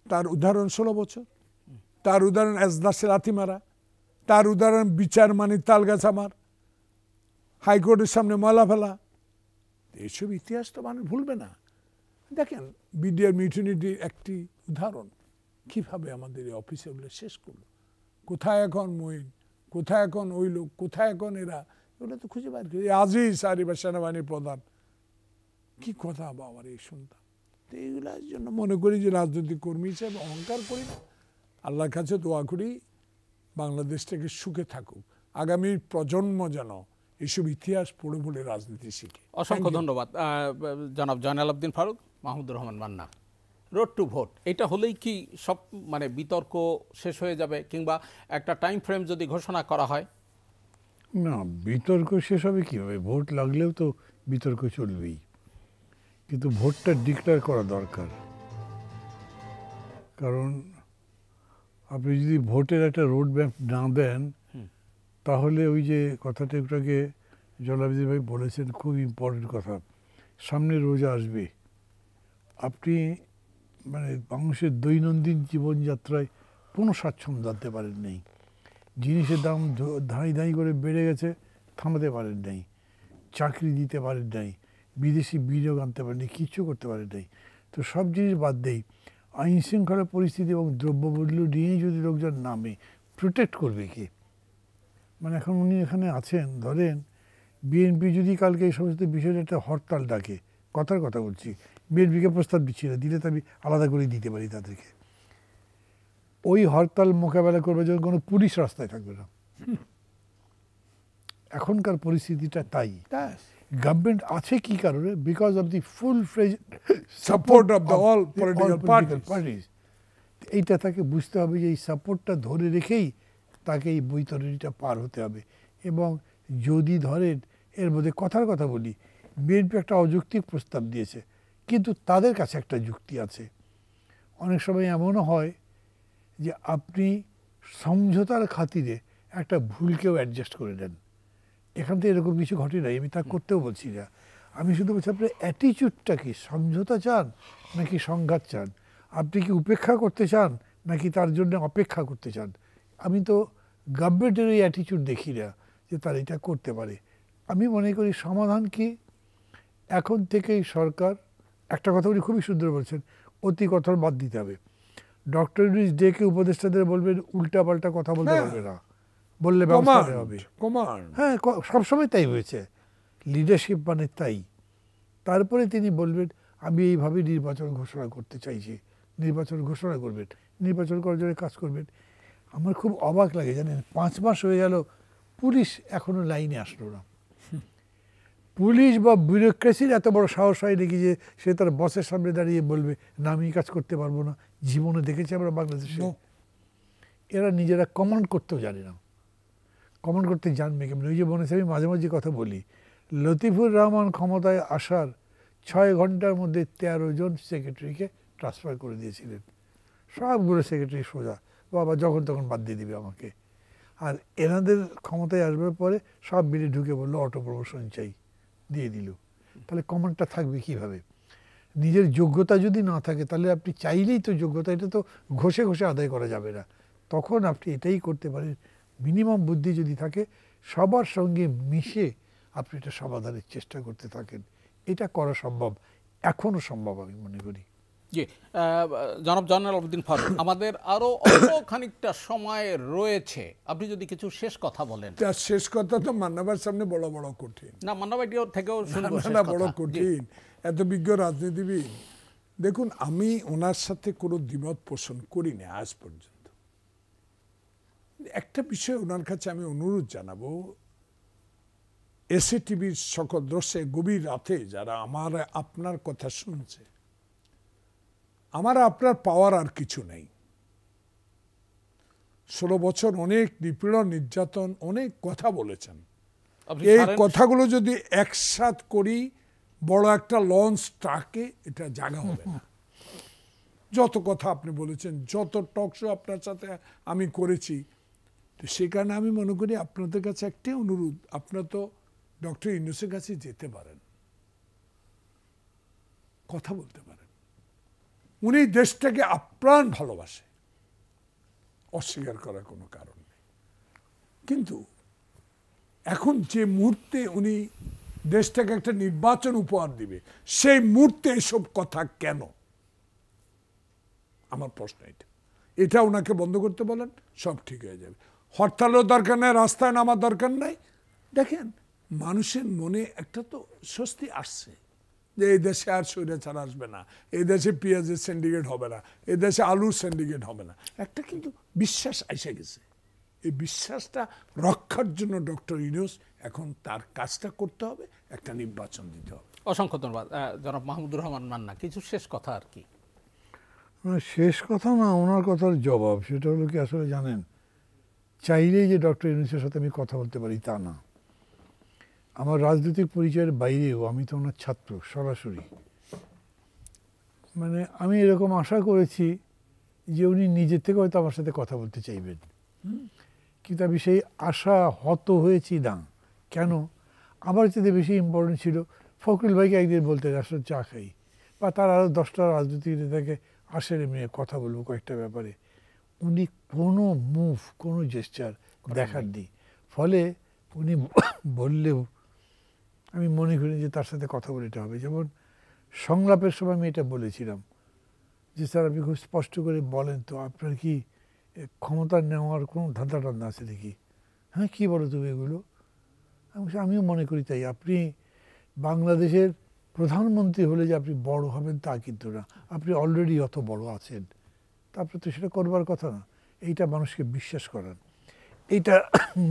তার উদাহরণ 16 বছর, তার উদাহরণ এজদাসে লাথি মারা, তার উদাহরণ বিচার মানি তালগাছ আমার, হাইকোর্টের সামনে ময়লা ফেলা। এইসব ইতিহাস তো মানুষ ভুলবে না। দেখেন বিডিআর মিউটিনিটির একটি উদাহরণ, কিভাবে আমাদের এই অফিসে ওগুলো শেষ করলো। কোথায় এখন মঈন, কোথায় এখন ওই লোক, কোথায় এখন এরা, এগুলো তো খুঁজে বাইর করি। আজিজ আরিবা সেনাবাহিনীর প্রধান, কি কথা বাবার এই শুনতাম। তো এইগুলোর জন্য মনে করি যে রাজনৈতিক কর্মী হিসেবে অহংকার করি না, আল্লাহর কাছে দোয়া করি বাংলাদেশটাকে সুখে থাকুক, আগামী প্রজন্ম যেন এইসব ইতিহাস পড়ে পড়ে রাজনীতি শিখে। অসংখ্য ধন্যবাদ জনাব Joynal Abedin Faruk, Mahmudur Rahman Manna. Road to vote এটা হলেই কি সব মানে বিতর্ক শেষ হয়ে যাবে, কিংবা একটা টাইম ফ্রেম যদি ঘোষণা করা হয়? না, বিতর্ক শেষ হবে কীভাবে? ভোট লাগলেও তো বিতর্ক চলবেই, কিন্তু ভোটটা ডিক্লেয়ার করা দরকার। কারণ আপনি যদি ভোটের একটা রোড ম্যাপ না দেন, তাহলে ওই যে কথাটা একটাকে জলাবিদ্যুৎ ভাই বলেছেন, খুব ইম্পর্টেন্ট কথা, সামনে রোজা আসবে, আপনি মানে মানুষের দৈনন্দিন জীবনযাত্রায় কোনো স্বাচ্ছন্দ্য আনতে পারেন নাই, জিনিসের দাম ধাঁই ধাঁই করে বেড়ে গেছে, থামাতে পারেন নাই, চাকরি দিতে পারেন নাই, বিদেশি বিনিয়োগ আনতে পারেন নাই, কিচ্ছু করতে পারেন নাই। তো সব জিনিস বাদ দেই, আইন শৃঙ্খলা পরিস্থিতি এবং দ্রব্যমূল্য নিয়েই যদি লোকজন নামে, প্রোটেক্ট করবে কে? মানে এখন উনি এখানে আছেন, ধরেন বিএনপি যদি কালকে এই সমস্ত বিষয়ের একটা হরতাল ডাকে, কথার কথা বলছি, বিএনপিকে প্রস্তাব দিচ্ছি না, দিলে তো আমি আলাদা করে দিতে পারি তাদেরকে, ওই হরতাল মোকাবেলা করবে যখন কোনো পুলিশ রাস্তায় থাকবে না। এখনকার পরিস্থিতিটা তাই। গভর্নমেন্ট আছে কি কারণে? Because of the full fledged support of the all political parties. এইটা তাকে বুঝতে হবে যে এই সাপোর্টটা ধরে রেখেই তাকে এই বৈতরণীটা পার হতে হবে। এবং যদি ধরেন এর মধ্যে কথার কথা বলি, বিএনপি একটা অযৌক্তিক প্রস্তাব দিয়েছে, কিন্তু তাদের কাছে একটা যুক্তি আছে। অনেক সময় এমনও হয় যে আপনি সমঝোতার খাতিরে একটা ভুলকেও অ্যাডজাস্ট করে দেন। এখান থেকে এরকম কিছু ঘটে নাই, আমি তা করতেও বলছি না, আমি শুধু বলছি আপনার অ্যাটিচিউডটা কি, সমঝোতা চান নাকি সংঘাত চান, আপনি কি উপেক্ষা করতে চান নাকি তার জন্য অপেক্ষা করতে চান। আমি তো গভর্নমেন্টের এই অ্যাটিচিউড দেখি না যে তারা এটা করতে পারে। আমি মনে করি সমাধান কি, এখন থেকেই সরকার একটা কথা উনি খুবই সুন্দর বলছেন, অতি কথন বাদ দিতে হবে। ডক্টর ইউনূস ডেকে উপদেষ্টাদের বলবেন উল্টাপাল্টা কথা বলতে পারবে না, বললে ব্যবস্থা নেওয়া হবে। হ্যাঁ, সবসময় তাই হয়েছে, লিডারশিপ মানে তাই। তারপরে তিনি বলবেন আমি এইভাবে নির্বাচন ঘোষণা করতে চাইছি, নির্বাচন ঘোষণা করবেন, নির্বাচন করার জন্য কাজ করবেন। আমার খুব অবাক লাগে জানেন, 5 মাস হয়ে গেল পুলিশ এখনো লাইনে আসলো না। পুলিশ বা ব্যুরোক্রেসির এত বড় সাহস হয় নাকি যে সে তার বসের সামনে দাঁড়িয়ে বলবে না আমি কাজ করতে পারবো না। জীবনে দেখেছি আমরা বাংলাদেশে, এরা নিজেরা কমান্ড করতেও জানে না। কমান্ড করতে জানবে কেমন? ওই যে মনে হচ্ছে, আমি মাঝে মাঝে কথা বলি, লতিফুর রহমান ক্ষমতায় আসার 6 ঘন্টার মধ্যে 13 জন সেক্রেটারিকে ট্রান্সফার করে দিয়েছিলেন। সবগুলো সেক্রেটারি সোজা বাবা যখন তখন বাদ দিয়ে দিবে আমাকে। আর এনাদের ক্ষমতায় আসবার পরে সব মিলে ঢুকে বললো অটো প্রমোশন চাই, দিয়ে দিল। তাহলে কমান্ডটা থাকবে কিভাবে? নিজের যোগ্যতা যদি না থাকে তাহলে আপনি চাইলেই তো যোগ্যতা, এটা তো ঘষে ঘষে আদায় করা যাবে না। তখন আপনি এটাই করতে পারেন, মিনিমাম বুদ্ধি যদি থাকে সবার সঙ্গে মিশে আপনি এটা সমাধানের চেষ্টা করতে থাকেন, এটা করা সম্ভব, এখনো সম্ভব আমি মনে করি। জি, জনাব জয়নাল আবেদিন ফারুক, আমাদের আরো অল্প খানিকটা সময় রয়েছে, আপনি যদি কিছু শেষ কথা বলেন। তার শেষ কথা তো মান্নাবার সামনে বড় বড় কঠিন, না মান্নাবাড়িও থেকেও শুনবো শেষ না কথা। বড় জি। কঠিন, এত বিজ্ঞ রাজনীতিবিদ। দেখুন, আমি ওনার সাথে কোনো দ্বিমত পোষণ করি না আজ পর্যন্ত। একটা বিষয় ওনার কাছে আমি অনুরোধ জানাবো, এসএটিভির সকল দর্শক গভীর রাতে যারা আমার আপনার কথা শুনছে, আমার আপনার পাওয়ার আর কিছু নেই। 16 বছর অনেক নিপীড়ন, নির্যাতন, অনেক কথা বলেছেন। আপনি এই ছাড়েন। কথাগুলো যদি একসাথ করি বড় একটা লঞ্চ ট্রাকে, এটা জায়গা হবে না। যত কথা আপনি বলেছেন, যত টক শো আপনার সাথে আমি করেছি, তো সে কারণে আমি মনে করি আপনাদের কাছে একটাই অনুরোধ, আপনারা তো ডক্টর ইউনূসের কাছে যেতে পারেন, কথা বলতে পারেন। উনি দেশটাকে আপ্রাণ ভালোবাসে, অস্বীকার করার কোনো কারণ নেই। কিন্তু এখন যে মুহূর্তে উনি দেশটাকে একটা নির্বাচন উপহার দিবে, সেই মুহূর্তে এসব কথা কেন? আমার প্রশ্ন এটা ওনাকে বন্ধ করতে বলেন, সব ঠিক হয়ে যাবে। হরতালও দরকার নাই, রাস্তায় নামার দরকার নাই। দেখেন, মানুষের মনে একটা তো স্বস্তি আসছে যে এই দেশে আর স্বৈরাচার আসবে না, এই দেশে পেঁয়াজের সিন্ডিকেট হবে না, এই দেশে আলুর সিন্ডিকেট হবে না, একটা কিন্তু বিশ্বাস এসে গেছে। এই বিশ্বাসটা রক্ষার জন্য ডক্টর ইউনূস এখন তার কাজটা করতে হবে, একটা নির্বাচন দিতে হবে। অসংখ্য ধন্যবাদ। জনাব মাহমুদুর রহমান মান্না, কিছু শেষ কথা আর কি। শেষ কথা না, ওনার কথার জবাব, সেটা হলো কি, আসলে জানেন, চাইলেই যে ডক্টর ইউনূসের সাথে আমি কথা বলতে পারি তা না। আমার রাজনৈতিক পরিচয়ের বাইরেও আমি তো ওনার ছাত্র সরাসরি। মানে আমি এরকম আশা করেছি যে উনি নিজের থেকে হয়তো আমার সাথে কথা বলতে চাইবেন, কিন্তু আমি সেই আশা হত হয়েছি না। কেন? আমার চেয়ে বেশি ইম্পর্টেন্ট ছিল ফখরুল ভাইকে একদিন বলতে আসলে চা খাই, বা তার আরও 10টা রাজনৈতিক নেতাকে আসেন এমনি কথা বলবো কয়েকটা ব্যাপারে। উনি কোনো মুভ, কোনো জেস্চার দেখাননি। ফলে উনি বললেও আমি মনে করি যে তার সাথে কথা বলতে হবে। যেমন সংলাপের সময় আমি এটা বলেছিলাম যে স্যার, আপনি খুব স্পষ্ট করে বলেন তো আপনার কি ক্ষমতা নেওয়ার কোনো ধান্দা টান্দা আছে দেখি। হ্যাঁ, কী বলো তুমি এগুলো? আমিও মনে করি তাই। আপনি বাংলাদেশের প্রধানমন্ত্রী হলে যে আপনি বড় হবেন তা কিন্তু না, আপনি অলরেডি অত বড় আছেন, তারপরে তো সেটা করবার কথা না। এইটা মানুষকে বিশ্বাস করান, এইটা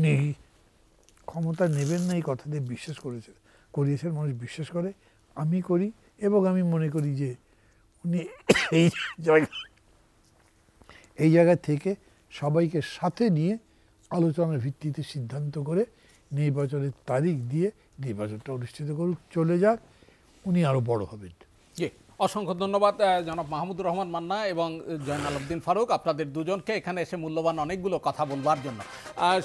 নেই। ক্ষমতা নেবেন না এই কথা দিয়ে বিশ্বাস করিয়েছেন, মানুষ বিশ্বাস করে, আমি করি। এবং আমি মনে করি যে উনি এই জায়গা থেকে সবাইকে সাথে নিয়ে আলোচনার ভিত্তিতে সিদ্ধান্ত করে নির্বাচনের তারিখ দিয়ে নির্বাচনটা অনুষ্ঠিত করুক, চলে যাক, উনি আরও বড় হবেন। জি, অসংখ্য ধন্যবাদ জনাব মাহমুদুর রহমান মান্না এবং জয়নাল আবেদিন ফারুক, আপনাদের দুজনকে এখানে এসে মূল্যবান অনেকগুলো কথা বলবার জন্য।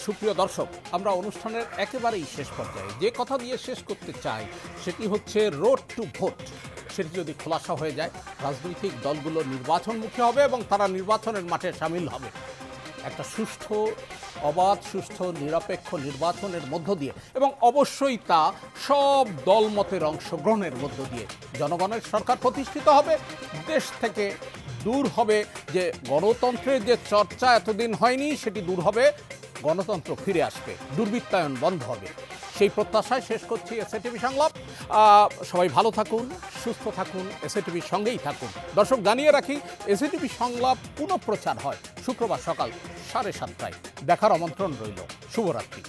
সুপ্রিয় দর্শক, আমরা অনুষ্ঠানের একেবারেই শেষ পর্যায়ে যে কথা দিয়ে শেষ করতে চাই সেটি হচ্ছে রোড টু ভোট। সেটি যদি খোলাসা হয়ে যায়, রাজনৈতিক দলগুলো নির্বাচনমুখী হবে এবং তারা নির্বাচনের মাঠে সামিল হবে। একটা সুষ্ঠু, অবাধ, সুষ্ঠু, নিরপেক্ষ নির্বাচনের মধ্য দিয়ে, এবং অবশ্যই তা সব দলমতের অংশগ্রহণের মধ্য দিয়ে জনগণের সরকার প্রতিষ্ঠিত হবে। দেশ থেকে দূর হবে যে গণতন্ত্রের যে চর্চা এতদিন হয়নি, সেটি দূর হবে, গণতন্ত্র ফিরে আসবে, দুর্বৃত্তায়ন বন্ধ হবে। সেই প্রত্যাশায় শেষ করছি এসএটিভি সংলাপ। সবাই ভালো থাকুন, সুস্থ থাকুন, এসএটিভির সঙ্গেই থাকুন। দর্শক, জানিয়ে রাখি, এসএটিভি সংলাপ পুনঃপ্রচার হয় শুক্রবার সকাল 7:30টায়। দেখার আমন্ত্রণ রইল। শুভরাত্রি।